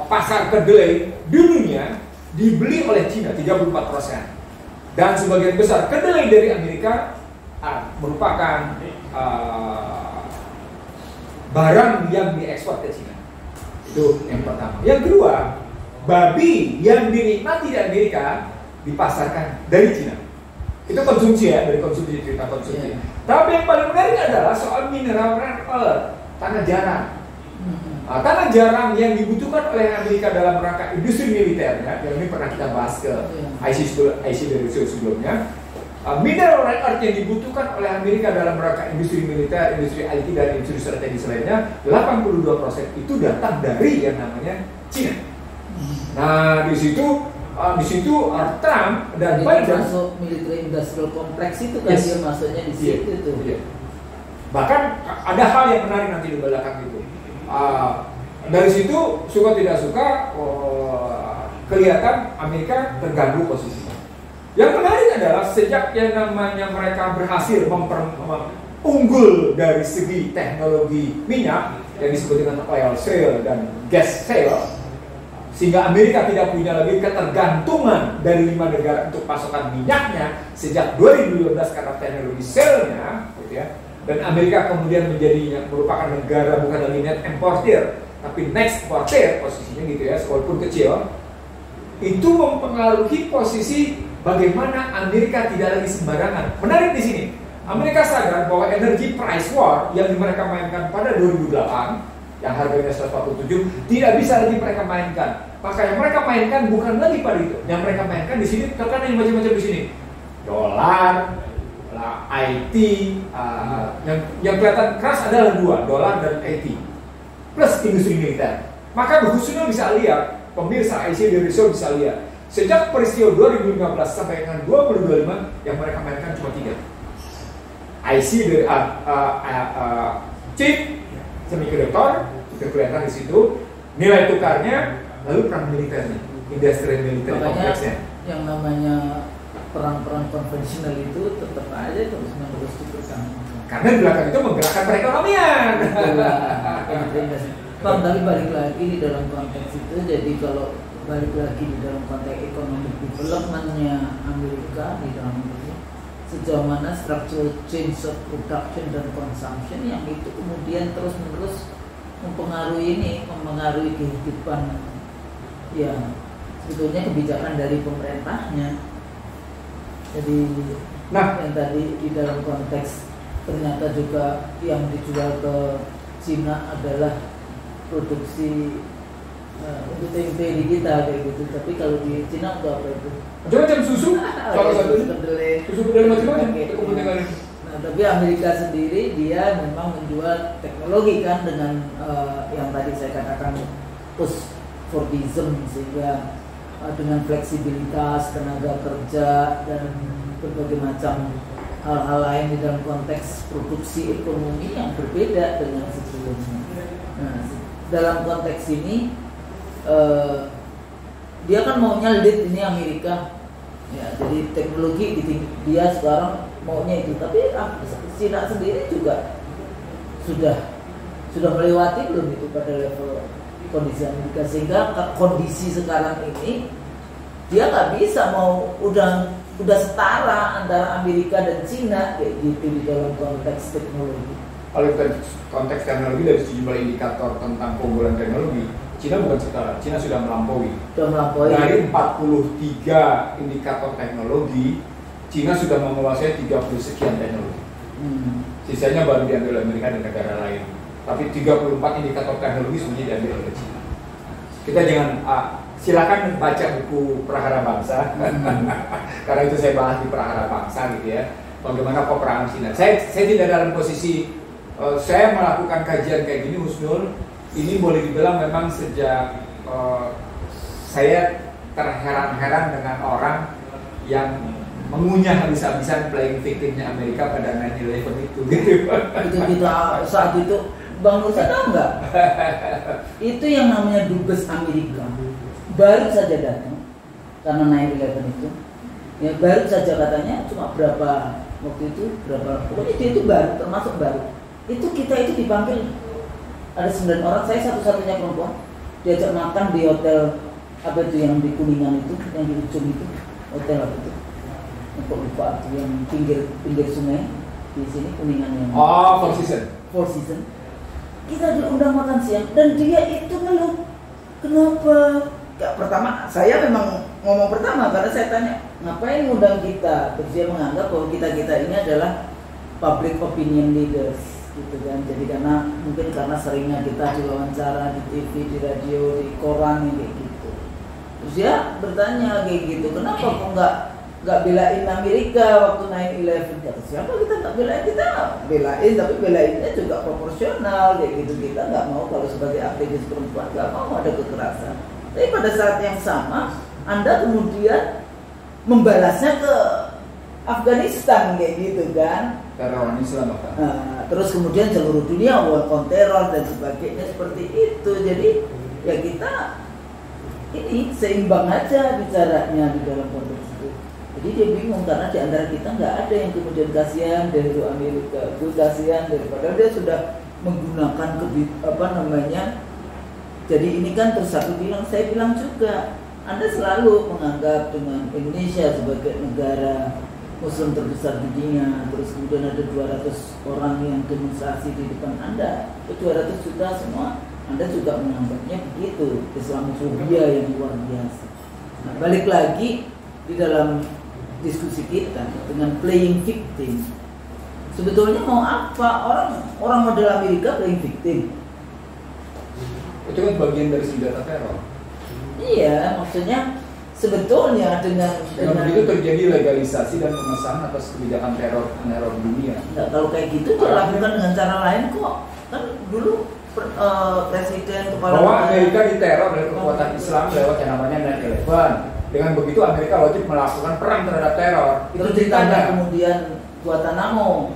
pasar kedelai di dunia dibeli oleh Cina, 34%. Dan sebagian besar kedelai dari Amerika merupakan barang yang diekspor ke Cina. Itu yang pertama. Yang kedua, babi yang dinikmati di Amerika dipasarkan dari Cina. Itu konsumsi ya, dari konsumsi, cerita konsumsi. Tapi yang paling menarik adalah soal mineral rare earth, tanah jarang. Tanah jarang yang dibutuhkan oleh Amerika dalam rangka industri militernya, yang ini pernah kita bahas ke IC dari sebelumnya. Mineral rare earth yang dibutuhkan oleh Amerika dalam rangka industri militer, industri IT dan industri strategis lainnya, 82% itu datang dari yang namanya Cina. Nah, di situ Trump dan Biden masuk military industrial complex itu kan dia masuknya di situ itu. Bahkan ada hal yang menarik nanti di belakang itu. Dari situ suka tidak suka kelihatan Amerika terganggu posisinya. Yang menarik adalah sejak yang namanya mereka berhasil unggul dari segi teknologi minyak yang disebut dengan oil shale dan gas shale, sehingga Amerika tidak punya lagi ketergantungan dari 5 negara untuk pasokan minyaknya sejak 2012 karena teknologi shale-nya, gitu ya. Dan Amerika kemudian merupakan negara bukan lagi net importer, tapi net exporter posisinya gitu ya, walaupun kecil. Itu mempengaruhi posisi bagaimana Amerika tidak lagi sembarangan. Menarik di sini, Amerika sadar bahwa energy price war yang mereka mainkan pada 2008, yang harganya 147, tidak bisa lagi mereka mainkan. Maka yang mereka mainkan bukan lagi pada itu. Yang mereka mainkan di sini terkadang yang macam-macam di sini. Dolar, IT, yang kelihatan keras adalah 2, dolar dan IT, plus industri militer. Maka khususnya bisa lihat, pemirsa IC dari Show bisa lihat, sejak peristiwa 2015 sampai dengan 2025 yang mereka mainkan cuma 3. IC dari chip, semikonduktor, itu kelihatan di situ, nilai tukarnya, lalu perang militernya, industrial militer kompleksnya. Yang namanya perang-perang konvensional itu tetap aja terus menerus dipertahankan. Karena di belakang itu menggerakkan perekonomian. Bang, tapi balik lagi di dalam konteks itu, jadi kalau balik lagi di dalam konteks economic development-nya Amerika di dalam itu, sejauh mana structural change of production dan consumption yang itu kemudian terus-menerus mempengaruhi kehidupan ya sebetulnya kebijakan dari pemerintahnya. Jadi yang tadi di dalam konteks ternyata juga yang dijual ke Cina adalah produksi untuk tempe di kita kayak gitu. Tapi kalau di Cina untuk apa itu? Macam-macam susu, salah satunya susu kedelai macam-macam. Nah, tapi Amerika sendiri dia memang menjual teknologi kan dengan yang tadi saya katakan push Fordism, sehingga dengan fleksibilitas tenaga kerja dan berbagai macam hal-hal lain di dalam konteks produksi ekonomi yang berbeda dengan sebelumnya. Nah, dalam konteks ini dia kan maunya lead ini Amerika, ya, jadi teknologi dia sekarang maunya itu, tapi Cina sendiri juga sudah melewati belum itu pada level kondisi Amerika, sehingga kondisi sekarang ini dia nggak bisa mau udah setara antara Amerika dan Cina kayak gitu di dalam konteks teknologi. Kalau konteks teknologi dari sejumlah indikator tentang keunggulan teknologi, Cina bukan setara, Cina sudah melampaui. Dari 43 indikator teknologi, Cina sudah menguasai 30 sekian teknologi. Sisanya baru diambil Amerika dan negara lain. Tapi 34 indikator teknologi semuanya diambil oleh Cina. Kita jangan silakan baca buku Prahara Bangsa, karena itu saya bahas di Prahara Bangsa gitu ya. Bagaimana peperangan Cina. Saya tidak dalam posisi saya melakukan kajian kayak gini, Husnul. Ini boleh dibilang memang sejak saya terheran-heran dengan orang yang mengunyah habis-habisan playing victimnya Amerika pada 9/11 itu gitu. Itu kita saat itu Bang Nursa tahu nggak? Itu yang namanya dubes Amerika baru saja datang karena 9/11 itu. Ya baru saja katanya cuma berapa waktu itu pokoknya dia itu baru, termasuk baru. Itu kita itu dipanggil ada 9 orang, saya satu-satunya perempuan, diajak makan di hotel apa itu yang di Kuningan itu, yang di ujung itu, hotel apa itu? Kok lupa itu yang pinggir sungai di sini Kuningan yang. Oh, Four Seasons. Kita diundang makan siang dan dia itu ngeluh. Kenapa? Pertama saya memang ngomong pertama karena saya tanya ngapain ngundang kita, terus dia menganggap bahwa kita ini adalah public opinion leaders gitu kan. Jadi mungkin karena seringnya kita diwawancara di TV, di radio, di koran kayak gitu. Terus dia bertanya kayak gitu, kenapa kok nggak belain Amerika waktu 9/11? Kata siapa kita nggak belain, kita belain, tapi belainnya juga proporsional kayak gitu. Kita nggak mau kalau sebagai aktivis perempuan nggak mau ada kekerasan. Tapi pada saat yang sama Anda kemudian membalasnya ke Afghanistan kayak gitu kan. Teror Islam apa? Terus kemudian seluruh dunia war on teror dan sebagainya seperti itu. Jadi ya kita ini seimbang aja bicaranya di dalam konteks itu. Jadi dia bingung karena di antara kita nggak ada yang kemudian kasihan dari Amerika, itu kasihan daripada dia sudah menggunakan jadi ini kan terus saya bilang juga Anda selalu menganggap dengan Indonesia sebagai negara Muslim terbesar di dunia, terus kemudian ada 200 orang yang demonstrasi di depan Anda, 200 juta semua, Anda juga menganggapnya begitu, Islamofobia yang luar biasa. Nah, balik lagi di dalam diskusi kita dengan playing victim, sebetulnya mau apa orang model Amerika playing victim? Itu kan bagian dari senjata teror. Iya, maksudnya sebetulnya dengan begitu terjadi legalisasi dan pengesahan atas kebijakan teror dunia. Nah, kalau kayak gitu dilakukan dengan cara lain kok. Kan dulu presiden kepala bahwa Amerika diteror oleh kekuatan Islam lewat yang namanya 9/11. Dengan begitu Amerika wajib melakukan perang terhadap teror. Itu ceritanya. Kemudian Guantanamo.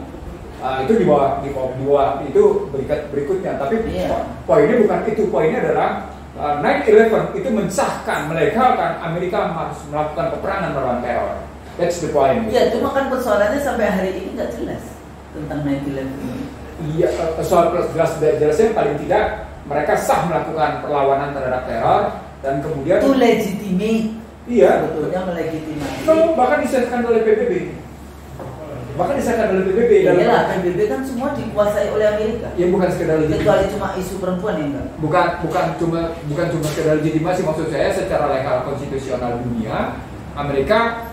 Itu di bawah itu berikutnya. Tapi poinnya bukan itu. Poinnya adalah 9/11 itu mensahkan, melegalkan Amerika harus melakukan peperangan melawan teror. That's the point. Iya, cuma kan persoalannya sampai hari ini nggak jelas tentang 9/11 ini. Iya, soal jelasnya paling tidak mereka sah melakukan perlawanan terhadap teror dan kemudian itu legitimate. Iya, sebetulnya melegitimasi. Bahkan disahkan oleh PBB. Iyalah, PBB kan semua dikuasai oleh Amerika. Ya bukan sekedar legitimasi. Kecuali cuma isu perempuan ya enggak. Bukan cuma sekedar legitimasi, maksud saya secara legal konstitusional dunia Amerika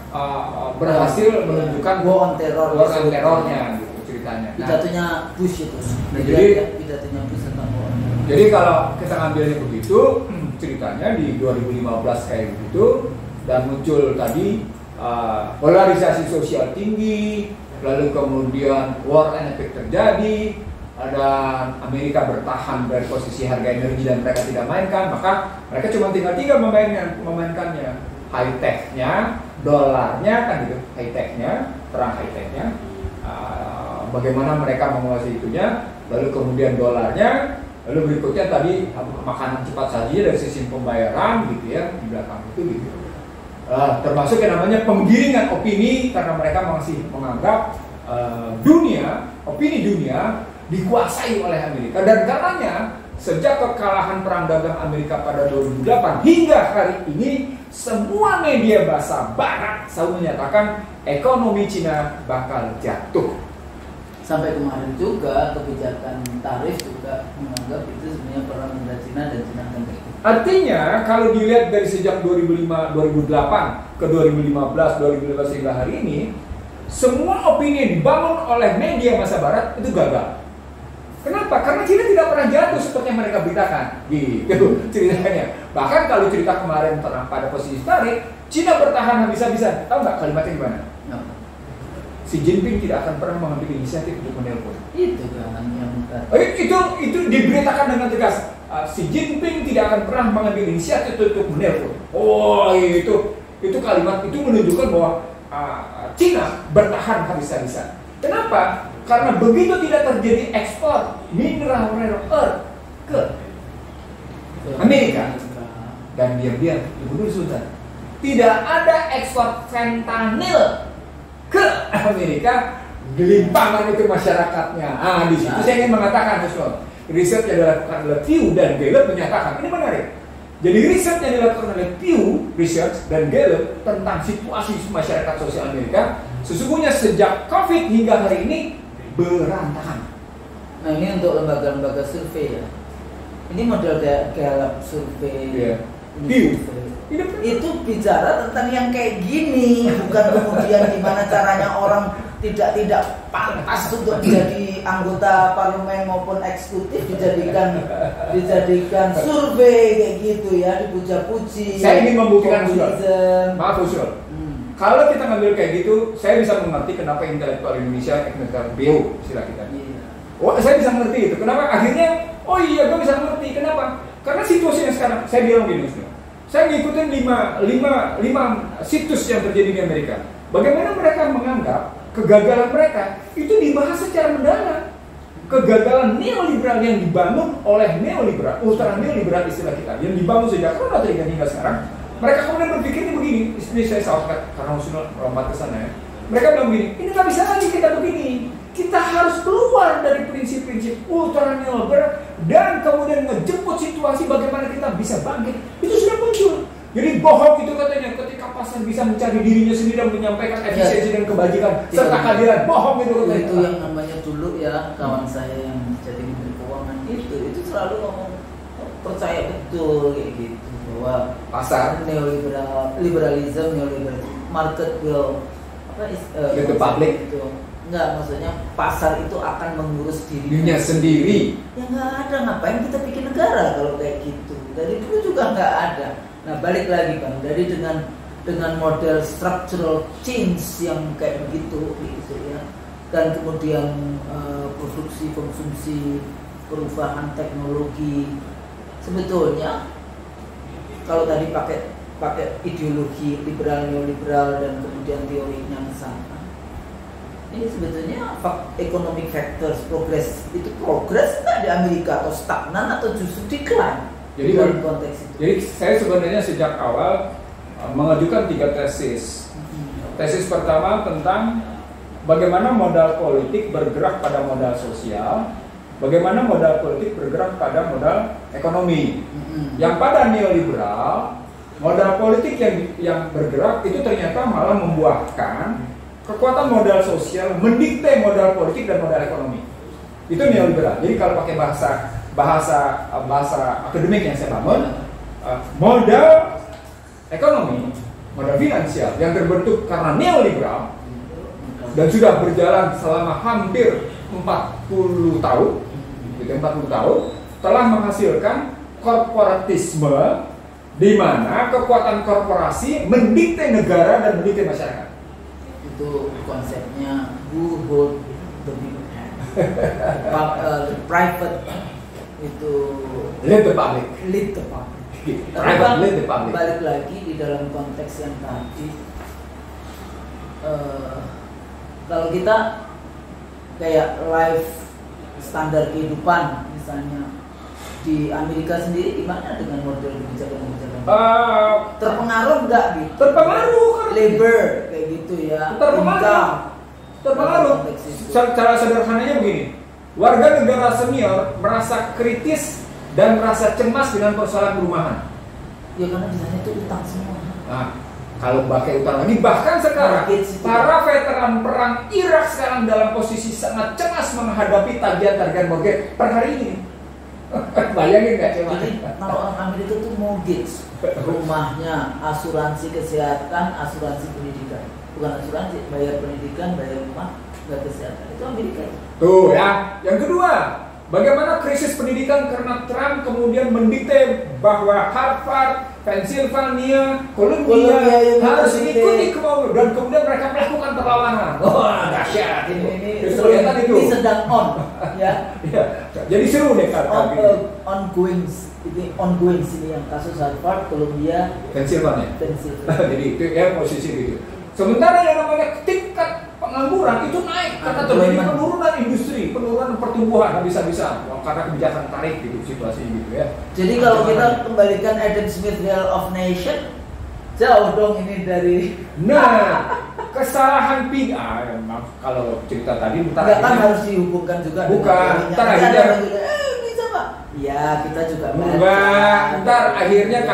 berhasil menunjukkan war on terornya gitu ceritanya. Pidatonya Bush itu. Pidatonya Bush tentang war. Jadi kalau kita ngambilnya begitu ceritanya di 2015 kayak begitu dan muncul tadi polarisasi sosial tinggi, lalu kemudian war and effect terjadi, dan Amerika bertahan dari posisi harga energi dan mereka tidak mainkan, maka mereka cuma tinggal 3 memainkannya, high technya, dolarnya kan gitu, high technya, perang high technya, bagaimana mereka menguasai itunya, lalu kemudian dolarnya, lalu berikutnya tadi makanan cepat saji dari sistem pembayaran gitu ya di belakang itu gitu. Termasuk yang namanya penggiringan opini karena mereka masih menganggap opini dunia dikuasai oleh Amerika, dan karenanya sejak kekalahan perang dagang Amerika pada 2008 hingga hari ini semua media bahasa Barat selalu menyatakan ekonomi Cina bakal jatuh. Sampai kemarin juga kebijakan tarif juga menganggap itu sebenarnya perang antara Cina dan Cina akan jatuh. Artinya kalau dilihat dari sejak 2008 ke 2015, 2015 hingga hari ini, semua opini yang dibangun oleh media masa Barat itu gagal. Kenapa? Karena Cina tidak pernah jatuh seperti yang mereka beritakan. Gitu ceritanya. Bahkan kalau cerita kemarin pada posisi tarik, Cina bertahan habis-habisan. Tahu nggak kalimatnya gimana? No. Xi Jinping tidak akan pernah mengambil inisiatif untuk menelpon. Itu kan yang itu diberitakan dengan tegas. Xi Jinping tidak akan pernah mengambil inisiatif untuk menelpon. Oh, itu kalimat itu menunjukkan bahwa Cina bertahan habis-habisan. Kenapa? Karena begitu tidak terjadi ekspor mineral rare earth ke Amerika, dan diam-diam Ibu Sultan tidak ada ekspor fentanyl ke Amerika, gelimpangan itu masyarakatnya. Di situ saya ingin mengatakan sesuatu. Riset yang dilakukan oleh Pew dan Gallup menyatakan ini menarik. Jadi riset yang dilakukan oleh Pew Research dan Gallup tentang situasi masyarakat sosial Amerika, sesungguhnya sejak COVID hingga hari ini berantakan. Nah, ini untuk lembaga-lembaga survei ya. Ini model Gallup survei. Yeah. Pew. Itu bicara tentang yang kayak gini, bukan kemudian gimana caranya orang tidak pantas untuk menjadi anggota parlemen maupun eksekutif dijadikan survei kayak gitu ya, dipuja-puji. Saya ingin membuktikan maaf usul. Kalau kita ngambil kayak gitu, saya bisa mengerti kenapa intelektual Indonesia intelektual BO istilah kita. Oh, saya bisa mengerti itu. Kenapa akhirnya? Oh iya, gue bisa mengerti. Kenapa? Karena situasinya sekarang. Saya bilang gini, saya ngikutin 5 situs yang terjadi di Amerika. Bagaimana mereka menganggap kegagalan mereka itu dibahas secara mendalam. Kegagalan neoliberal yang dibangun oleh neoliberal, ultra neoliberal istilah kita, yang dibangun sejak Ronald Reagan hingga sekarang. Mereka kemudian berpikirnya begini, ini saya sahabat karena usul lompat ke sana ya. Mereka bilang begini, ini nggak bisa lagi kita begini. Kita harus keluar dari prinsip-prinsip ultra neoliberal dan kemudian ngejemput situasi bagaimana kita bisa bangkit. Itu sudah muncul. Jadi bohong itu katanya ketika pasar bisa mencari dirinya sendiri dan menyampaikan efisiensi dan kebajikan serta keadilan, bohong itu katanya. Itu yang namanya dulu ya kawan saya yang jadi menteri keuangan itu selalu ngomong percaya betul kayak gitu bahwa pasar liberalism, market will the public itu enggak, maksudnya pasar itu akan mengurus dirinya sendiri. Ya nggak ada, ngapain kita bikin negara kalau kayak gitu. Dari dulu juga nggak ada. Nah balik lagi Bang, dari dengan model structural change yang kayak begitu gitu ya, dan kemudian produksi konsumsi, perubahan teknologi, sebetulnya kalau tadi pakai ideologi liberal neoliberal dan kemudian teorinya ke sana, ini sebetulnya economic factors progress nggak di Amerika, atau stagnan atau justru decline. Jadi dalam konteks itu. Jadi saya sebenarnya sejak awal mengajukan 3 tesis. Tesis pertama tentang bagaimana modal politik bergerak pada modal sosial, bagaimana modal politik bergerak pada modal ekonomi. Yang pada neoliberal, modal politik yang bergerak itu ternyata malah membuahkan kekuatan modal sosial mendikte modal politik dan modal ekonomi. Itu neoliberal. Jadi kalau pakai bahasa akademik yang saya bangun, modal ekonomi, modal finansial yang terbentuk karena neoliberal dan sudah berjalan selama hampir 40 tahun, telah menghasilkan korporatisme di mana kekuatan korporasi mendikte negara dan mendikte masyarakat. Itu konsepnya who hold the big hand. Private itu lead the public. Tapi lead the public. Balik lagi di dalam konteks yang tadi, kalau kita kayak life standar kehidupan misalnya di Amerika sendiri gimana dengan model kebijakan-kebijakan? Terpengaruh nggak gitu? Terpengaruh kan? Labor kayak gitu ya. Terpengaruh. Cara sederhananya begini, warga negara senior merasa kritis dan merasa cemas dengan persoalan perumahan. Ya karena di sana itu utang semua. Nah, kalau pakai utang lagi, bahkan sekarang para veteran perang Irak sekarang dalam posisi sangat cemas menghadapi tagihan-tagihan mortgage per hari ini. Bayangin nggak coba? Jadi kalau orang Amerika tuh mortgage rumahnya, asuransi kesehatan, asuransi pendidikan, bukan asuransi, bayar pendidikan, bayar rumah, bayar kesehatan, itu Amerika. Tuh ya. Yang kedua, bagaimana krisis pendidikan karena Trump kemudian mendikte bahwa Harvard, Pennsylvania, Columbia harus mengikuti kemauan dan kemudian mereka melakukan perlawanan. Wah, dahsyat ini. Ini sedang on, ya. Jadi seru deh kan. Ongoing ini yang kasus Harvard, Columbia, Pennsylvania. Jadi itu ya posisi gitu. Sementara yang namanya tingkat pengangguran itu naik karena terjadi penurunan industri, penurunan pertumbuhan habis-habisan karena kebijakan tarif gitu situasi gitu ya. Jadi kalau kita kembalikan Adam Smith Wheel of Nation, jauh dong ini dari. Nah, kesalahan PIA kalau cerita tadi nggak kan harus dihubungkan juga. Bukan, ntar akhirnya. Bisa pak? Ya kita juga. Enggak, ntar akhirnya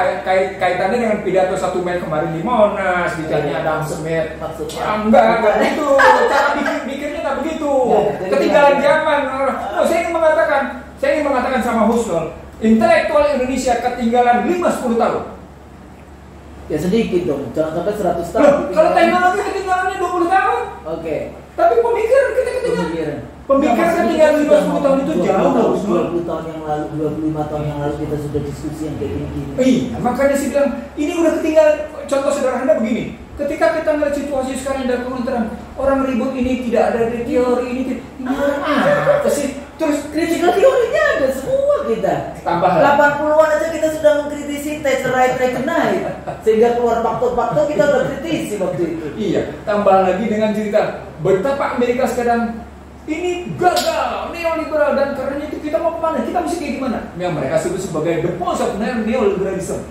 kaitannya dengan pidato 1 Mei kemarin di Monas, bicaranya Adam Smith. Maksudnya? Enggak begitu. Cara pikirnya nggak begitu. Ketinggalan zaman. Saya ingin mengatakan sama Husnul, intelektual Indonesia ketinggalan 5-10 tahun. Ya sedikit dong, jangan sampai 100 tahun. Kalau teknologi ketinggalannya 20 tahun. Oke. Tapi pemikiran kita ketinggalan. Pemikiran ketinggalan 50 tahun itu jauh loh. 20 tahun yang lalu, 25 tahun yang lalu kita sudah diskusi yang kayak gini. Iya, makanya sih bilang ini udah ketinggalan. Contoh sederhana begini. Ketika kita melihat situasi sekarang dari kementerian, orang ribut ini tidak ada di teori ini apa sih? Terus critical teorinya ada semua kita. Tambah 80-an aja kita sudah mengkritisi Thatcher right Reaganite. Sehingga keluar faktor-faktor kita udah kritisi waktu itu. Iya, tambah lagi dengan cerita betapa Amerika sekarang ini gagal, neoliberal, dan karena itu kita mau kemana? Kita mesti kayak gimana? Yang mereka sebut sebagai the pulse of neoliberalism.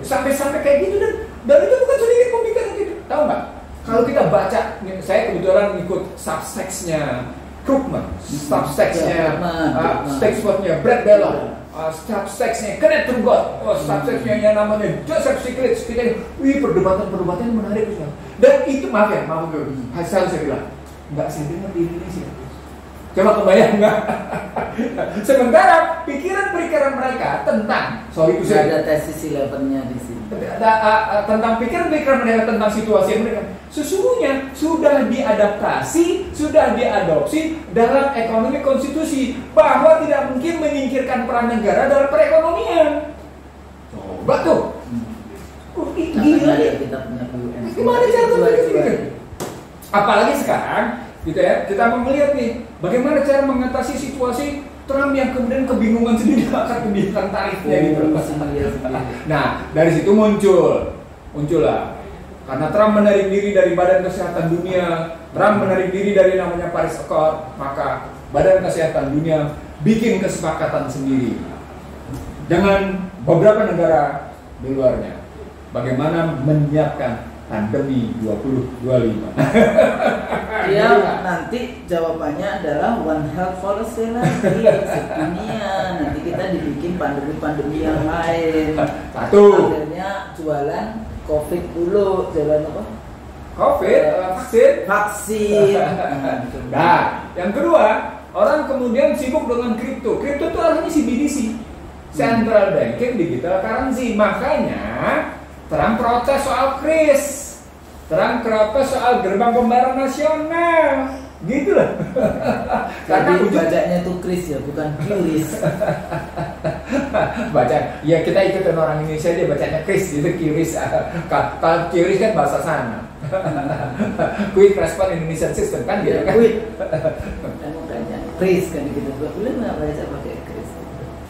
Sampai-sampai kayak gitu dan itu bukan sedikit pemikiran gitu. Tahu nggak? Kalau kita baca, saya kebetulan ikut subtext-nya Krugman, subtext-nya Stexford-nya Brad Bellon, subtext-nya Kenneth Turgot, subtext-nya yang namanya Joseph Stiglitz. Kita perdebatan menarik sekali. Dan itu maaf hasil saya bilang nggak saya dengar di Indonesia. Coba kebayang nggak? Sementara pikiran-pikiran mereka tentang ada tesis 11-nya di sini. Tentang pikiran-pikiran mereka tentang situasi mereka sesungguhnya sudah diadaptasi, sudah diadopsi dalam ekonomi konstitusi bahwa tidak mungkin menyingkirkan peran negara dalam perekonomian. Coba tuh. Gila ya kita punya UN. Gimana cara berpikir? Apalagi sekarang gitu ya, kita mau melihat nih bagaimana cara mengatasi situasi Trump yang kemudian kebingungan sendiri akan kebijakan tarifnya gitu. Nah, dari situ muncullah karena Trump menarik diri dari Badan Kesehatan Dunia, Trump menarik diri dari namanya Paris Accord, maka Badan Kesehatan Dunia bikin kesepakatan sendiri dengan beberapa negara di luarnya bagaimana menyiapkan pandemi 2025. Ya, nanti jawabannya adalah One Health Policy lagi sedunia. Nanti kita dibikin pandemi-pandemi yang lain. Satu. Akhirnya jualan COVID dulu, jualan apa? COVID, vaksin. Nah, yang kedua, orang kemudian sibuk dengan kripto. Kripto itu artinya CBDC, Central Banking Digital Currency. Makanya Trump protes soal KRIS, Trump protes soal gerbang pembayaran nasional, gitu lah. Karena bacanya itu KRIS ya, bukan QRIS. Baca, ya kita ikutin orang Indonesia dia bacanya KRIS, gitu QRIS. Kalau QRIS kan bahasa sana. Quick Response Indonesian System kan gitu kan. Quick. Makanya KRIS kan gitu. Boleh nggak baca pakai KRIS?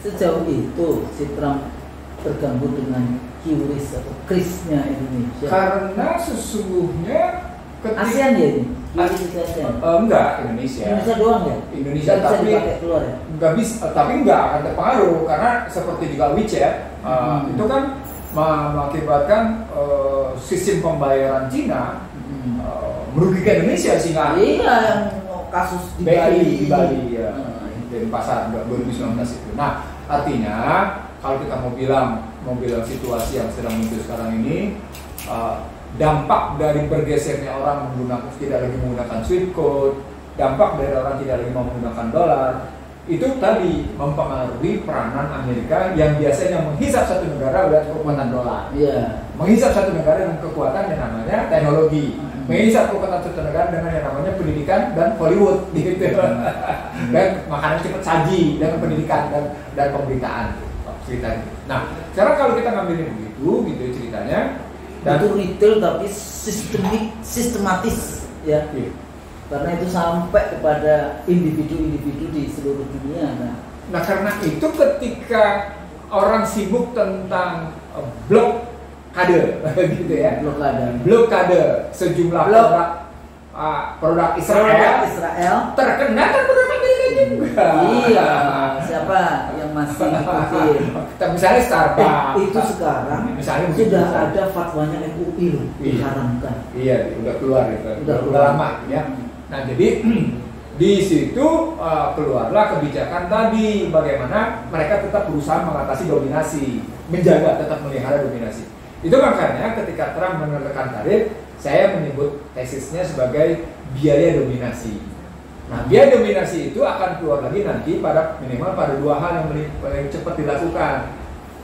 Sejauh itu si Trump terganggu dengan QRIS atau KRIS-nya Indonesia. Karena sesungguhnya ASEAN ya ini? Enggak, Indonesia. Indonesia doang ya? Indonesia Nggak bisa tapi dipakai keluar ya? nggak bisa, tapi nggak akan terpengaruh karena seperti juga WeChat itu kan mengakibatkan sistem pembayaran Cina merugikan Indonesia sehingga iya yang kasus di Bali ya dari pasar 2019 itu. Nah artinya kalau kita mau bilang situasi yang sedang muncul sekarang ini dampak dari bergesernya orang tidak lagi menggunakan Swift code, dampak dari orang tidak lagi mau menggunakan dolar, itu tadi mempengaruhi peranan Amerika yang biasanya menghisap satu negara dengan kekuatan dolar. Menghisap satu negara dengan kekuatan yang namanya teknologi. Menghisap kekuatan satu negara dengan yang namanya pendidikan dan Hollywood gitu. Dan makanan cepat saji dengan pendidikan dan pemberitaan ceritanya. Nah, sekarang kalau kita ngambilin begitu ceritanya. Dan itu retail tapi sistematis ya. Karena itu sampai kepada individu-individu di seluruh dunia. Nah karena itu ketika orang sibuk tentang blokade gitu ya, blokade sejumlah produk Israel terkena kan produk Amerika juga. Iya, siapa yang masih ikutin? Misalnya Starbucks itu sekarang misalnya sudah ada fatwanya MUI loh, diharamkan. Iya, udah keluar itu. Udah lama ya. Nah, jadi di situ keluarlah kebijakan tadi bagaimana mereka tetap berusaha mengatasi dominasi, menjaga tetap melihara dominasi. Itu makanya ketika Trump menekan tarif, saya menyebut tesisnya sebagai biaya dominasi. Nah, biaya dominasi itu akan keluar lagi nanti minimal pada dua hal yang paling cepat dilakukan.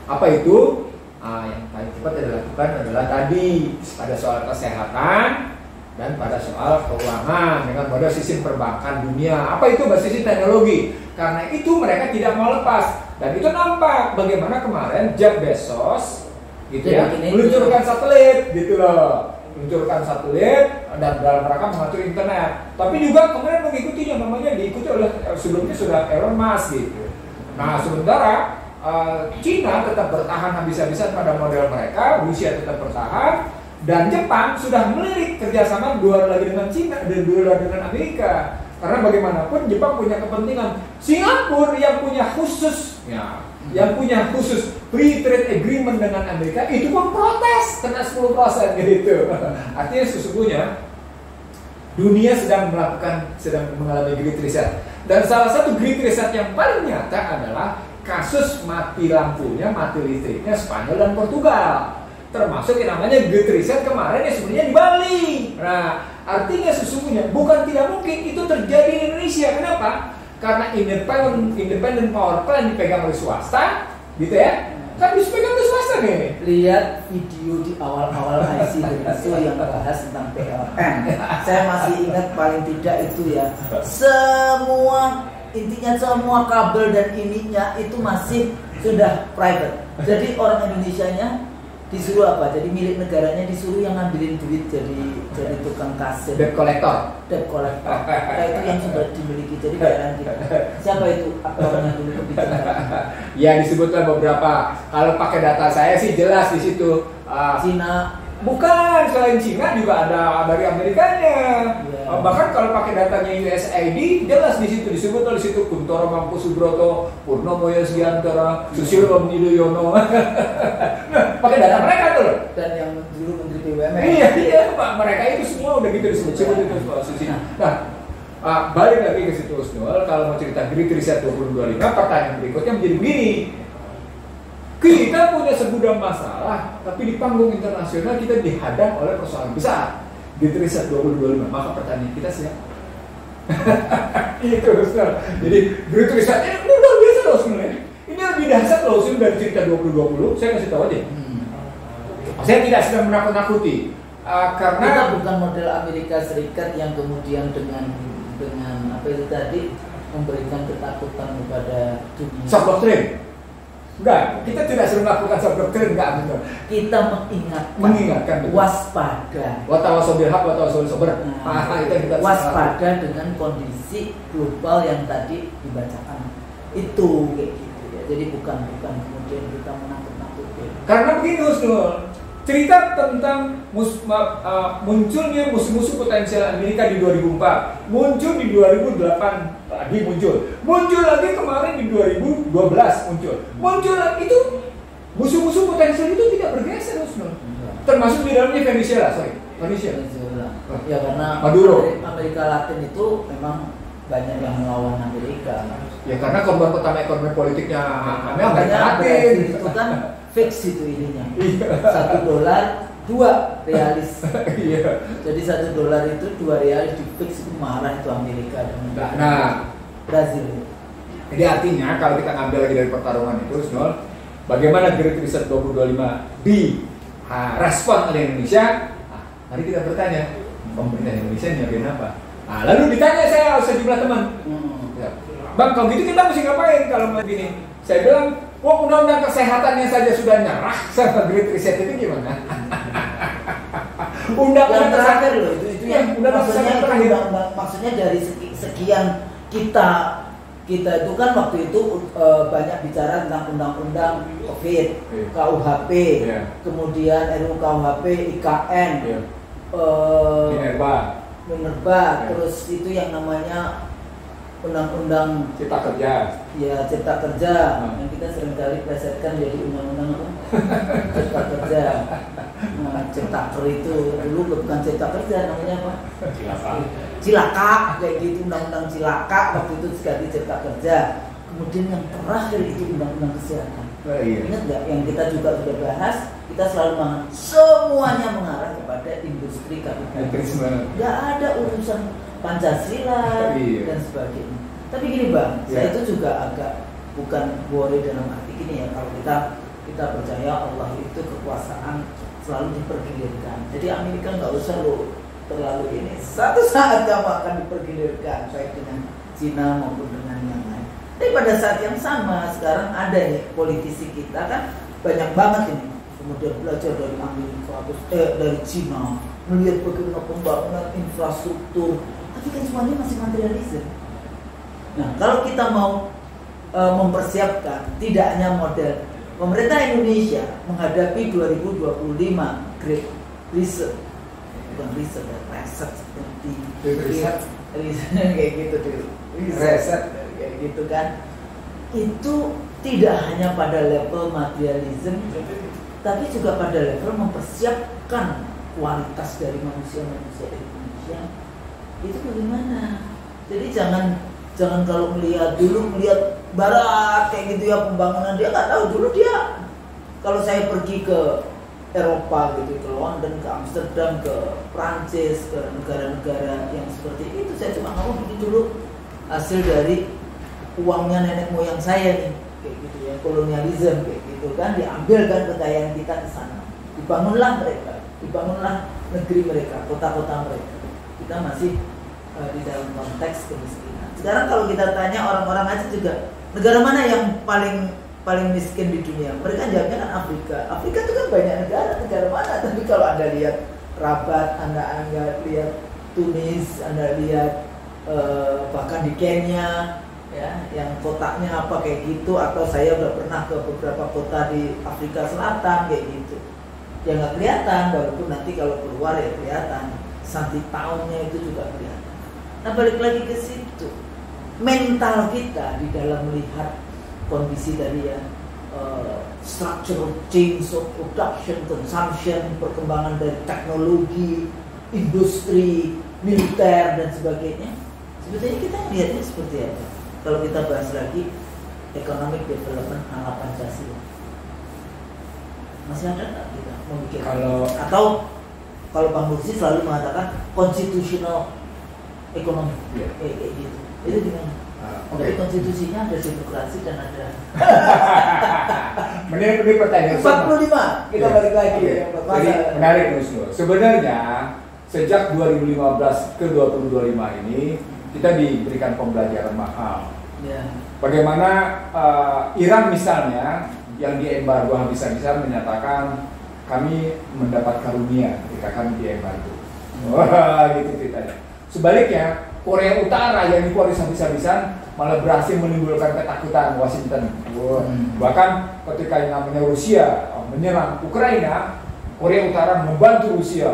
Apa itu? Yang paling cepat dilakukan adalah tadi pada soal kesehatan dan pada soal keuangan dengan model sistem perbankan dunia. Apa itu basis teknologi? Karena itu mereka tidak mau lepas. Dan itu nampak bagaimana kemarin Jeff Bezos gitu ya, meluncurkan satelit gitu loh. Meluncurkan satelit dan dalam rangka mengatur internet. Tapi juga kemudian mengikutinya namanya diikuti oleh sebelumnya sudah Elon Musk gitu. Nah, sementara Cina tetap bertahan habis-habisan pada model mereka, Rusia tetap bertahan, dan Jepang sudah melirik kerjasama dua lagi dengan Cina dan dua lagi dengan Amerika. Karena bagaimanapun Jepang punya kepentingan. Singapura yang punya khusus free trade agreement dengan Amerika itu pun protes kena 10% gitu. Artinya sesungguhnya dunia sedang mengalami great reset. Dan salah satu great reset yang paling nyata adalah kasus mati lampunya, mati listriknya Spanyol dan Portugal. Termasuk yang namanya great reset kemarin yang sebenarnya di Bali. Nah, artinya sesungguhnya bukan tidak mungkin itu terjadi di Indonesia. Kenapa? Karena independent power plant dipegang oleh swasta, gitu ya. Kan dipegang oleh swasta nih. Lihat video di awal-awal IC itu yang membahas tentang PLN. Saya masih ingat paling tidak itu ya. Intinya semua kabel dan ininya itu masih sudah private. Jadi orang Indonesianya disuruh apa? Jadi milik negaranya disuruh yang ngambilin duit jadi tukang kasir. Debt collector. Nah, itu yang sudah dimiliki. Jadi bayaran kita. Siapa itu aktornya dulu kebijakan? Ya disebutkan beberapa. Kalau pakai data saya sih jelas di situ. Cina. Bukan, selain Cina juga ada dari Amerikanya. Bahkan kalau pakai datanya USAID jelas di situ disebut di situ Kuntoro Mampu Subroto, Purnomo Yasgiantara, Susilo Bambang Yudhoyono. Nah, pakai data mereka tuh loh. Dan yang dulu Menteri BUMN. Iya, Pak. Mereka itu semua udah gitu disebut itu posisi. Nah, balik lagi ke situ Usnul. Kalau mau cerita Great Reset 2025, pertanyaan berikutnya menjadi begini. Kita punya segudang masalah, tapi di panggung internasional kita dihadang oleh persoalan besar. Great Reset 2025, maka pertanyaan kita siapa? Itu Ustaz. Jadi Great Reset ini luar biasa loh sebenarnya. Ini lebih dahsyat loh sih dari cerita 2020. Saya kasih tahu aja. Saya tidak sedang menakut-nakuti. Karena kita bukan model Amerika Serikat yang kemudian dengan apa itu tadi memberikan ketakutan kepada dunia. Shock doctrine. Enggak, kita tidak sering melakukan shock doctrine, enggak betul. Kita mengingatkan betul. Waspada. Watawasau bil haq, watawasau bis sabr. Itu kita waspada dengan kondisi global yang tadi dibacakan. Itu kayak gitu ya. Jadi bukan kemudian kita menakut-nakuti. Karena begini Husnul, cerita tentang munculnya musuh-musuh potensial Amerika di 2004, muncul di 2008 lagi muncul lagi kemarin di 2012 muncul lagi. Itu musuh-musuh potensial itu tidak bergeser, termasuk di dalamnya Venezuela. Ya karena Maduro. Amerika Latin itu memang banyak yang melawan Amerika. Ya karena korban pertama ekonomi politiknya Amerika Latin itu kan fix itu ininya. $1 2 realis. Jadi $1 itu 2 realis di fix, itu marah itu Amerika dan Brazil. Jadi artinya kalau kita ngambil lagi dari pertarungan itu, bagaimana Great Reset 2025 di respon oleh Indonesia? Mari kita bertanya, pemerintah Indonesia nyiapin apa? Lalu ditanya saya sejumlah teman, Bang, kalau gitu kita mesti ngapain kalau begini? Saya bilang, undang-undang kesehatannya saja sudah nyerah sama Great Reset itu gimana? Undang-undang terakhir loh, itu yang maksudnya dari sekian kita itu kan waktu itu banyak bicara tentang undang-undang COVID, KUHP, kemudian RUU KUHP, IKN, Minerba, terus itu yang namanya undang-undang Cipta Kerja. Ya, Cipta Kerja. Yang kita seringkali plesetkan jadi undang-undang apa? Cipta Kerja. Ciptaker itu dulu bukan Cipta Kerja, namanya apa? Cilaka, kayak gitu, undang-undang Cilaka waktu itu sekali Cipta Kerja. Kemudian yang terakhir itu undang-undang kesehatan. Ingat nggak? Yang kita juga sudah bahas, kita selalu semuanya mengarah kepada industri kapitalisme. Nggak ada urusan Pancasila dan sebagainya. Tapi gini Bang, saya itu juga agak bukan worry dalam arti gini ya, kalau kita percaya Allah itu kekuasaan selalu dipergilirkan. Jadi Amerika nggak usah lo terlalu ini. Satu saat kamu akan dipergilirkan, baik dengan Cina maupun dengan yang lain. Tapi pada saat yang sama sekarang ada nih politisi kita kan banyak banget ini, kemudian belajar dari Amerika, dari Cina, melihat bagaimana pembangunan infrastruktur. Tapi kan semuanya masih materialisme. Nah, kalau kita mau mempersiapkan tidak hanya model pemerintah Indonesia menghadapi 2025 Great Reset, bukan reset, seperti reset kayak gitu, reset kayak gitu kan, itu tidak hanya pada level materialisme, tapi juga pada level mempersiapkan kualitas dari manusia-manusia Indonesia. Itu bagaimana? Jadi jangan kalau melihat Barat kayak gitu ya, pembangunan dia nggak tahu dulu dia. Kalau saya pergi ke Eropa gitu, ke London, ke Amsterdam, ke Prancis, ke negara-negara yang seperti itu, saya cuma ngomong itu dulu hasil dari uangnya nenek moyang saya nih, kayak gitu ya, kolonialisme kayak gitu kan, diambil kan kekayaan kita ke sana, dibangunlah negeri mereka, kota-kota mereka. Kita masih di dalam konteks kemiskinan. Sekarang kalau kita tanya orang-orang aja juga, negara mana yang paling miskin di dunia? Mereka jawabnya kan Afrika. Afrika itu kan banyak negara mana? Tapi kalau Anda lihat Rabat, Anda lihat Tunis, Anda lihat bahkan di Kenya, ya, yang kotanya apa kayak gitu, atau saya udah pernah ke beberapa kota di Afrika Selatan kayak gitu. Ya nggak kelihatan, walaupun nanti kalau keluar ya kelihatan. Santi tahunnya itu juga kelihatan. Nah, balik lagi ke situ, mental kita di dalam melihat kondisi tadi ya, structural change of production, consumption, perkembangan dari teknologi, industri, militer dan sebagainya. Sebetulnya kita lihatnya seperti apa? Kalau kita bahas lagi economic development ala Pancasila, masih ada nggak kita memikirkan? Kalau Bang Mursi selalu mengatakan constitutional economy, kayak gitu. Itu gimana? Tapi konstitusinya ada demokrasi dan ada. Menarik pertanyaan. 45 kita balik lagi. Jadi menarik Nusnul. Sebenarnya sejak 2015 ke 2025 ini kita diberikan pembelajaran mahal. Bagaimana Iran misalnya yang diembargo habis-habisan menyatakan kami mendapat karunia ketika kami diembargo. Wah, gitu ceritanya. Sebaliknya, Korea Utara yang dikuaris habis-habisan malah berhasil menimbulkan ketakutan Washington. Bahkan ketika yang namanya Rusia menyerang Ukraina, Korea Utara membantu Rusia.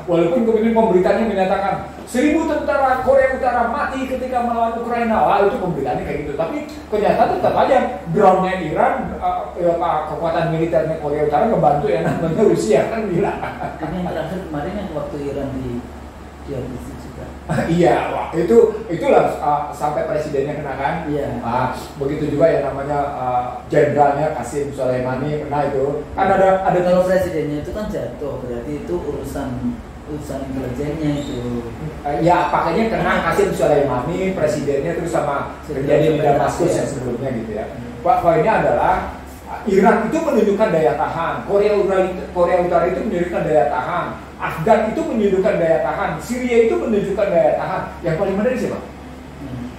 Walaupun kemudian pemberitanya menyatakan 1000 tentara Korea Utara mati ketika melawan Ukraina. Wah, itu pemberitanya kayak gitu. Tapi kenyataan tetap aja drone-nya Iran, kekuatan militernya Korea Utara ngebantu yang namanya Rusia, kan gila. Ini yang terakhir kemarin yang waktu Iran dihabisi juga. Iya, wah, itulah sampai presidennya kena kan. Iya. Begitu juga yang namanya jenderalnya Qasim Soleimani kena itu. Kan ada kalau presidennya itu kan jatuh, berarti itu urusan intelijennya itu. Ya, pakainya kena Qasim Soleimani, presidennya terus sama kejadian di Damaskus yang sebelumnya gitu ya. Poinnya adalah Iran itu menunjukkan daya tahan, Korea Utara itu menunjukkan daya tahan, Afgan itu menunjukkan daya tahan, Syria itu menunjukkan daya tahan. Yang paling menarik siapa?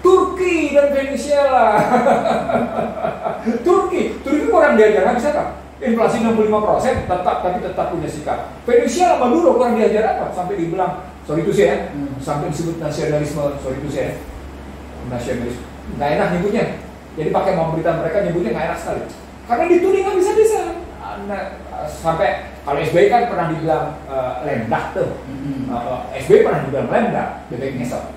Turki dan Venezuela. Turki kurang diajar bisa kan? Inflasi 65% tapi tetap punya sikap. Venezuela Maduro kurang diajar apa? Sampai dibilang, sorry itu sih ya, sampai disebut nasionalisme, sorry itu sih ya, nasionalisme. Nggak enak nyebutnya. Jadi pakai pemberitaan mereka nyebutnya nggak enak sekali. Karena dituding nggak bisa. Sampai kalau SBY kan pernah dibilang lendak tuh. SBY pernah dibilang lendak, bebek ngesot.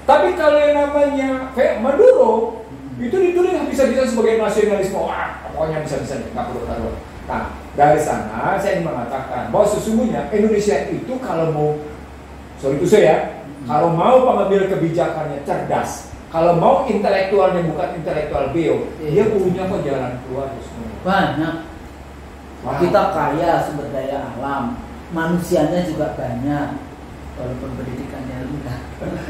Tapi kalau yang namanya Maduro itu ditulis bisa-bisa sebagai nasionalisme. Wah, pokoknya bisa-bisa nggak perlu taruh. Nah, dari sana saya ingin mengatakan bahwa sesungguhnya Indonesia itu kalau mau, sorry itu saya, kalau mau pengambil kebijakannya cerdas, kalau mau intelektualnya bukan intelektual bio, dia punya kok jalan keluar semua. Banyak. Wow. Kita kaya sumber daya alam, manusianya juga banyak, walaupun pendidikannya rendah.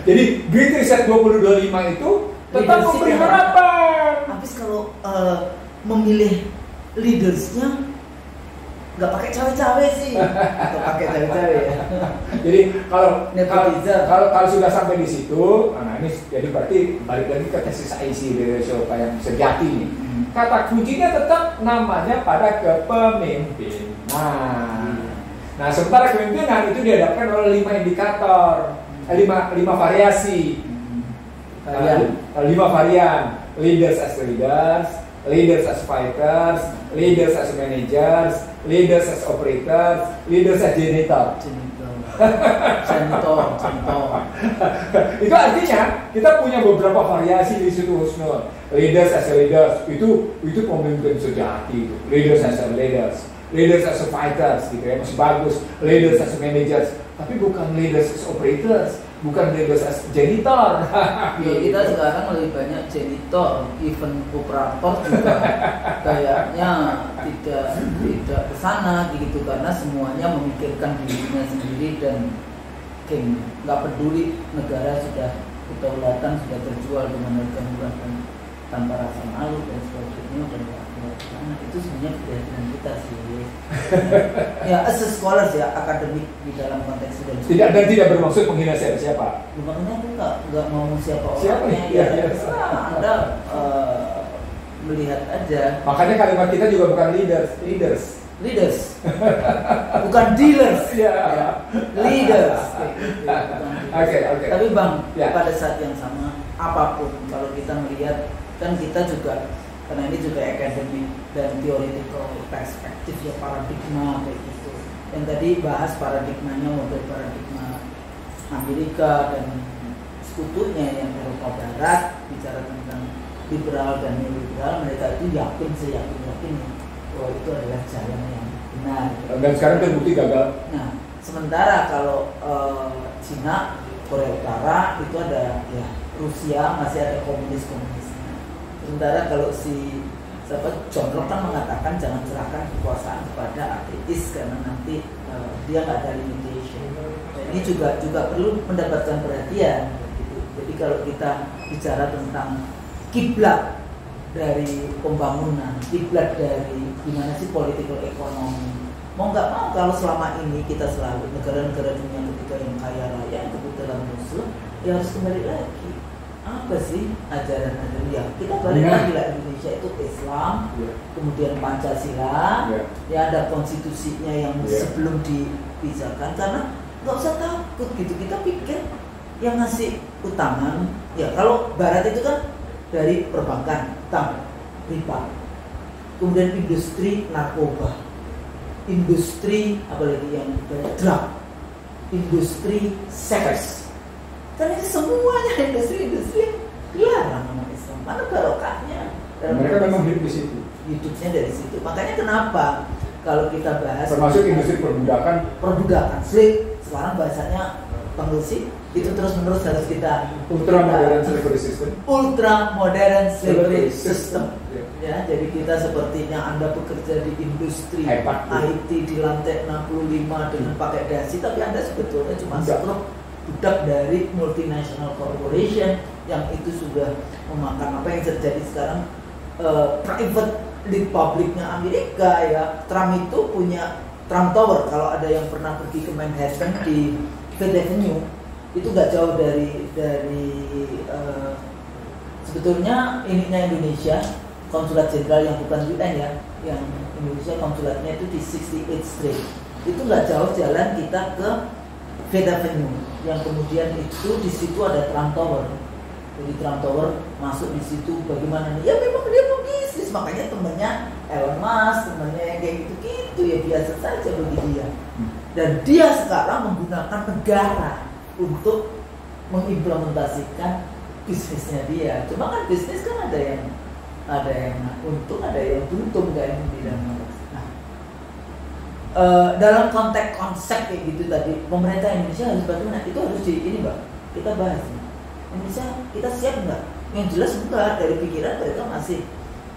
Jadi Great Reset 2025 itu tetap memberi harapan. Habis kalau memilih leadersnya nggak pakai cawe-cawe sih, atau pakai cawe-cawe ya. Jadi kalau sudah sampai di situ, nah ini jadi berarti balik lagi ke tesis IC dari Soka yang sejati nih. Kata kuncinya tetap namanya pada kepemimpinan. Nah, sementara kepemimpinan itu dihadapkan oleh 5 indikator, 5 variasi. 5 varian, leaders as leaders, leaders as fighters, leaders as managers, leaders as operators, leaders as janitor. Janitor. Itu artinya kita punya beberapa variasi di situ Husnul. Leaders as leaders itu pemimpin sejati. Leaders as leaders, leaders as fighters gitu ya, masih bagus. Leaders as managers, tapi bukan leaders as operators. Bukan leaders as janitor. Ya, kita sekarang lebih banyak janitor, even operator juga kayaknya tidak kesana gitu, karena semuanya memikirkan dirinya sendiri dan nggak peduli negara sudah kedaulatan, sudah terjual dengan harga murah dan tanpa rasa malu dan sebagainya, dan itu sebenarnya kebiasaan kita sih. Ya, as a scholar ya, akademik di dalam konteks student. Tidak bermaksud menghina siapa. Makanya aku nggak mau siapa orangnya. Ya. Anda melihat aja. Makanya kalimat kita juga bukan leaders. Bukan dealers. Ya. Leaders. Oke. Tapi Bang, pada saat yang sama, apapun kalau kita melihat, kan kita juga, karena ini juga akademik dan theoretical perspektif ya, paradigma kayak gitu. Yang tadi bahas paradigmanya, model paradigma Amerika dan sekutunya yang Eropa Barat, bicara tentang liberal dan neoliberal, mereka itu seyakin bahwa itu adalah jalan yang benar. Dan sekarang terbukti gagal. Nah, sementara kalau Cina, Korea Utara itu ada ya, Rusia masih ada komunisnya. Sementara kalau John Locke kan mengatakan jangan serahkan kekuasaan kepada ateis karena nanti dia nggak ada limitation. Ini juga perlu mendapatkan perhatian. Gitu. Jadi kalau kita bicara tentang kiblat dari pembangunan, kiblat dari gimana sih political ekonomi, mau nggak mau kalau selama ini kita selalu negara-negara dunia ketika yang kaya raya, yang kebetulan Muslim, ya harus kembali lagi. Apa sih ajaran-ajaran ya? Kita balik lagi lah, Indonesia itu Islam, kemudian Pancasila, ya ada konstitusinya yang sebelum dipisahkan, karena nggak usah takut gitu. Kita pikir yang ngasih utangan, ya kalau Barat itu kan dari perbankan, utang, riba, kemudian industri narkoba, industri apalagi yang drug, industri seks. Dan ini semuanya industri-industri yang dilarang sama Islam. Mana barokahnya? Mereka memang hidup di situ. Hidupnya dari situ. Makanya kenapa kalau kita bahas termasuk industri perbudakan, slave, sekarang bahasanya pengusik, itu terus-menerus harus kita ultra modern slavery system. Ultra modern slavery system. Ya, jadi kita sepertinya Anda bekerja di industri IT di lantai 65 dengan pakai dasi, tapi Anda sebetulnya cuma sekrop budak dari multinational corporation yang itu sudah memakan apa yang terjadi sekarang. Private publiknya Amerika ya. Trump itu punya Trump Tower. Kalau ada yang pernah pergi ke Manhattan di Fifth Avenue, itu nggak jauh dari sebetulnya ininya Indonesia, konsulat jenderal yang bukan UN ya, yang Indonesia konsulatnya itu di 68th Street. Itu nggak jauh jalan kita ke Fifth Avenue, yang kemudian itu di situ ada Trump Tower. Jadi Trump Tower masuk di situ bagaimana nih? Ya memang dia pebisnis, makanya temennya Elon Musk, temennya yang kayak gitu-gitu ya biasa saja bagi dia. Dan dia sekarang menggunakan negara untuk mengimplementasikan bisnisnya dia. Cuma kan bisnis kan ada yang untung, ada yang buntung kayak yang bilang. Nah, dalam konteks konsep kayak gitu tadi, pemerintah Indonesia harus bagaimana? Itu harus ini Mbak, kita bahas. Indonesia kita siap nggak? Yang jelas enggak, dari pikiran mereka masih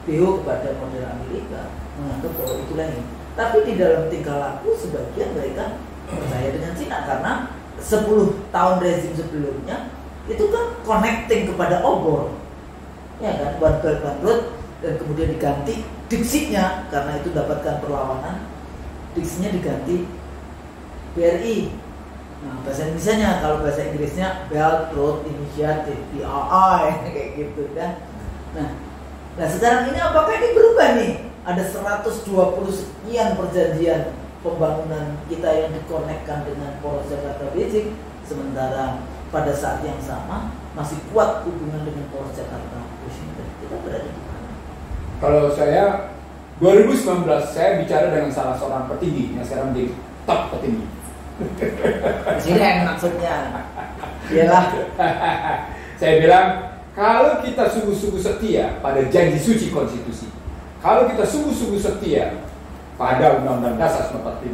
beho kepada model Amerika, menganggap bahwa itulah ini. Tapi di dalam tingkah laku sebagian mereka percaya dengan Cina karena 10 tahun rezim sebelumnya itu kan connecting kepada obor, ya kan, one belt one road, dan kemudian diganti diksinya karena itu dapatkan perlawanan, diksinya diganti BRI. Nah, bahasa Indonesianya, kalau bahasa Inggrisnya Belt Road Initiative, BRI kayak gitu kan. Nah sekarang ini apakah ini berubah nih? Ada 120 sekian perjanjian pembangunan kita yang dikonekkan dengan poros Jakarta Beijing, sementara pada saat yang sama masih kuat hubungan dengan poros Jakarta Washington. Kita berada di mana? Kalau saya 2019 saya bicara dengan salah seorang petinggi yang sekarang menjadi top petinggi. Sini yang maksudnya ialah saya bilang, kalau kita sungguh-sungguh setia pada janji suci konstitusi, kalau kita sungguh-sungguh setia pada Undang-Undang Dasar 45,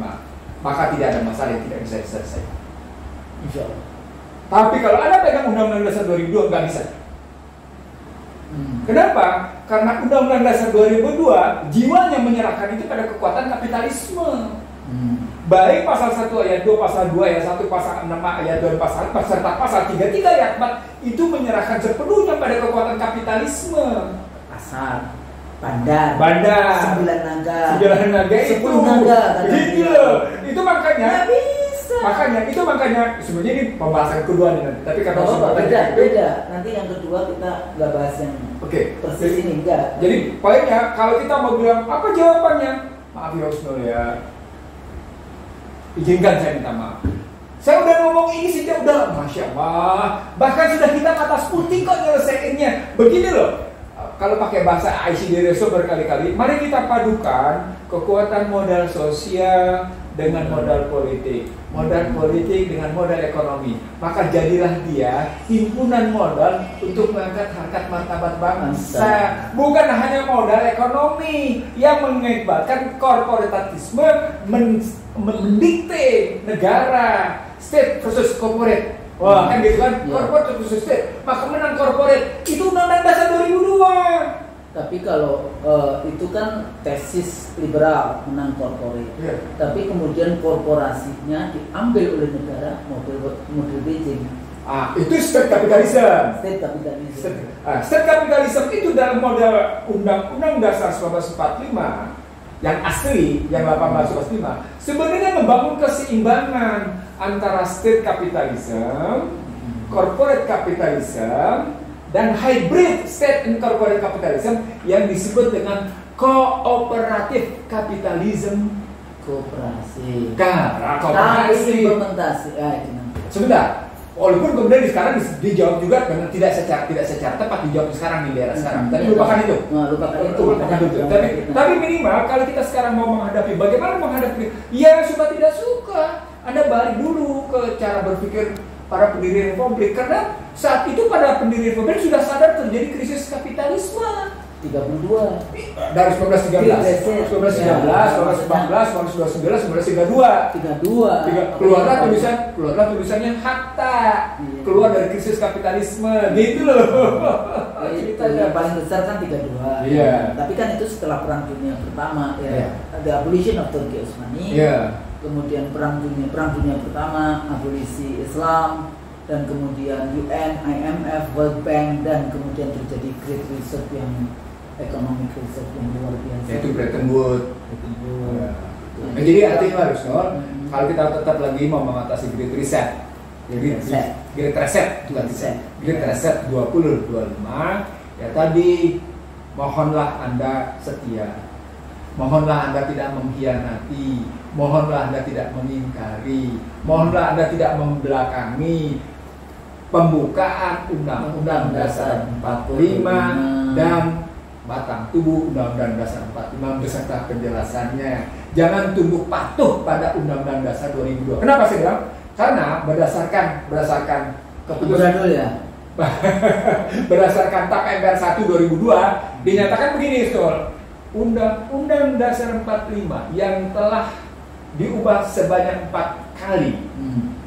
maka tidak ada masalah yang tidak bisa diselesaikan. Insya Allah. Tapi kalau Anda pegang Undang-Undang Dasar 2002, nggak bisa. Kenapa? Karena Undang-Undang Dasar 2002 jiwanya menyerahkan itu pada kekuatan kapitalisme. Baik pasal 1 ayat 2, pasal 2 ayat 1, pasal 6 ayat 2, pasal 4, serta pasal 33 ayat 4 itu menyerahkan sepenuhnya pada kekuatan kapitalisme. Pasar, bandar, 9 naga, 10 naga itu. Itu makanya makanya sebenarnya ini pembahasan kedua nih nanti. Tapi karena beda. Nanti yang kedua kita nggak bahas yang persis ini enggak. Jadi poinnya kalau kita mau bilang apa jawabannya? Maaf ya Usnul ya. Izinkan saya minta maaf. Saya udah ngomong ini sih, udah Masya Allah. Bahkan sudah kita atas putih kok nyelesainnya. Begini loh, kalau pakai bahasa ICD Reso berkali-kali, mari kita padukan kekuatan modal sosial dengan modal politik dengan modal ekonomi. Maka jadilah dia himpunan modal untuk mengangkat harkat martabat bangsa. Bukan hanya modal ekonomi yang mengakibatkan korporatisme mendikte negara, state versus corporate. Wah, kan gitu kan, corporate versus state. Maka menang corporate. Itu Undang-Undang Dasar 2002. Tapi kalau itu kan tesis liberal, menang corporate. Tapi kemudian korporasinya diambil oleh negara model Beijing. Itu state capitalism. State capitalism itu dalam model Undang-Undang Dasar 1945 yang asli, yang 1845, sebenarnya membangun keseimbangan antara state capitalism, corporate capitalism, dan hybrid state and corporate capitalism yang disebut dengan cooperative capitalism. Kooperasi. Implementasi. Sebentar. Walaupun kemudian sekarang dijawab juga dengan tidak secara tepat dijawab sekarang di daerah sekarang. Tapi lupakan itu. Lupakan itu. Tapi minimal kalau kita sekarang mau menghadapi, bagaimana menghadapi? Ya suka tidak suka, Anda balik dulu ke cara berpikir para pendiri republik, karena saat itu para pendiri republik sudah sadar terjadi krisis kapitalisme. 32 dari 1913, 1914, 1914, 1929, 1932. Keluarlah tulisannya Hakta. Keluar dari krisis kapitalisme, gitu loh. Itu yang paling besar kan 32. Iya. Tapi kan itu setelah Perang Dunia Pertama ya. The abolition of Turki Osmani. Iya. Kemudian Perang Dunia Pertama, abolisi Islam, dan kemudian UN, IMF, World Bank, dan kemudian terjadi Great Reset yang economic reset yang luar biasa. Itu Bretton Woods. Nah, jadi artinya harus kalau kita tetap lagi mau mengatasi Great Reset, Great Reset 2025, ya tadi mohonlah Anda setia, mohonlah Anda tidak mengkhianati, mohonlah Anda tidak mengingkari, mohonlah Anda tidak membelakangi pembukaan Undang-Undang Dasar 45 dan batang tubuh Undang-Undang Dasar 45 beserta penjelasannya. Jangan tunduk patuh pada Undang-Undang Dasar 2002. Kenapa sih bilang? Karena berdasarkan keputusan dulu ya. Berdasarkan TAP MPR 1 2002 dinyatakan begini, Sol. Undang-Undang Dasar 45 yang telah diubah sebanyak 4 kali,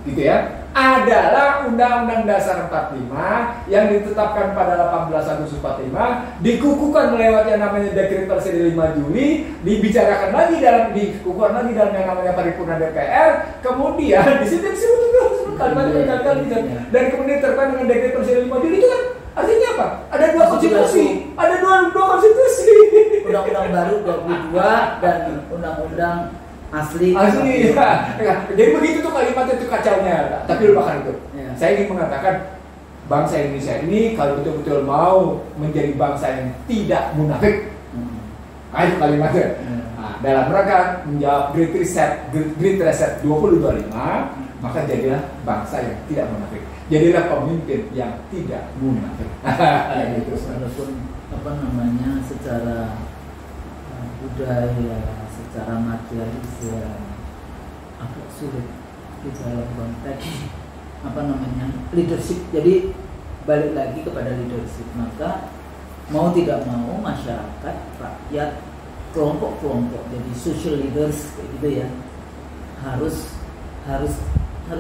gitu ya, adalah Undang-Undang Dasar 45 yang ditetapkan pada 18 Agustus 45, dikukuhkan melewati yang namanya Dekret Presiden 5 Juli, dibicarakan lagi dikukuhkan lagi dalam yang namanya paripurna DPR, kemudian di situ disebut kalimat kali dan kemudian terkait dengan Dekret Presiden 5 Juli itu kan artinya apa? Ada dua konstitusi, ada dua konstitusi. Undang-undang baru 22 dan undang-undang asli ya. Jadi begitu tuh kalimatnya itu kacaunya. Tapi lupakan itu. Ya. Saya ingin mengatakan bangsa Indonesia ini kalau betul-betul mau menjadi bangsa yang tidak munafik, itu kalimatnya. Nah, dalam rangka menjawab Great Reset 2025, maka jadilah bangsa yang tidak munafik. Jadilah pemimpin yang tidak munafik. Gitu. Walaupun secara budaya, secara materialis ya agak sulit di dalam konteks leadership. Jadi balik lagi kepada leadership, maka mau tidak mau masyarakat, rakyat, kelompok-kelompok jadi social leaders kayak gitu ya, harus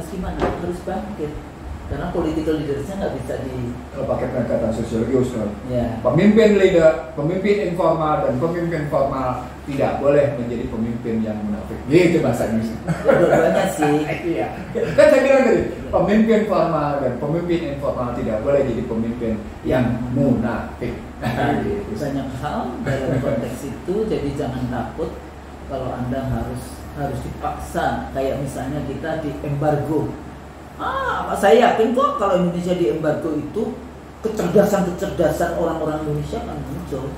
gimana? Harus bangkit. Karena political leadersnya nggak bisa kalau pakai pendekatan sosiologis, ya. Pemimpin informal dan pemimpin formal tidak boleh menjadi pemimpin yang munafik. Gitu bahasa Indonesia. Dua-duanya sih. Iya. Kan saya bilang tadi, pemimpin formal dan pemimpin informal tidak boleh jadi pemimpin yang munafik. Banyak hal dalam konteks itu, jadi jangan takut kalau Anda harus dipaksa. Kayak misalnya kita di embargo. Saya yakin kok kalau Indonesia di embargo itu kecerdasan orang-orang Indonesia kan muncul.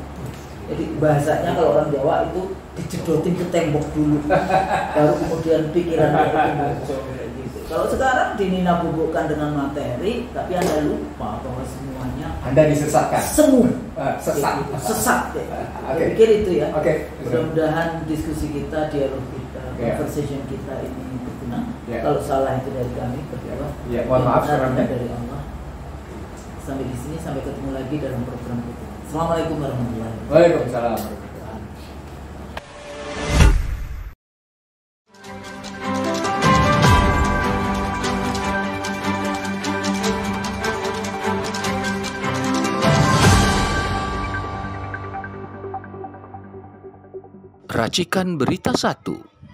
Jadi bahasanya kalau orang Jawa itu dijedotin ke tembok dulu, baru kemudian pikiran itu muncul. Gitu. Kalau sekarang dinina bubukkan dengan materi, tapi Anda lupa bahwa semuanya Anda disesatkan. Sesat. Saya pikir itu ya. Mudah-mudahan diskusi kita, dialog kita, conversation kita ini berguna. Kalau salah itu dari kami berdua. Mohon maaf sebenarnya dari Allah. Sampai di sini, sampai ketemu lagi dalam program kita. Assalamualaikum warahmatullahi wabarakatuh. Waalaikumsalam. Racikan Berita 1.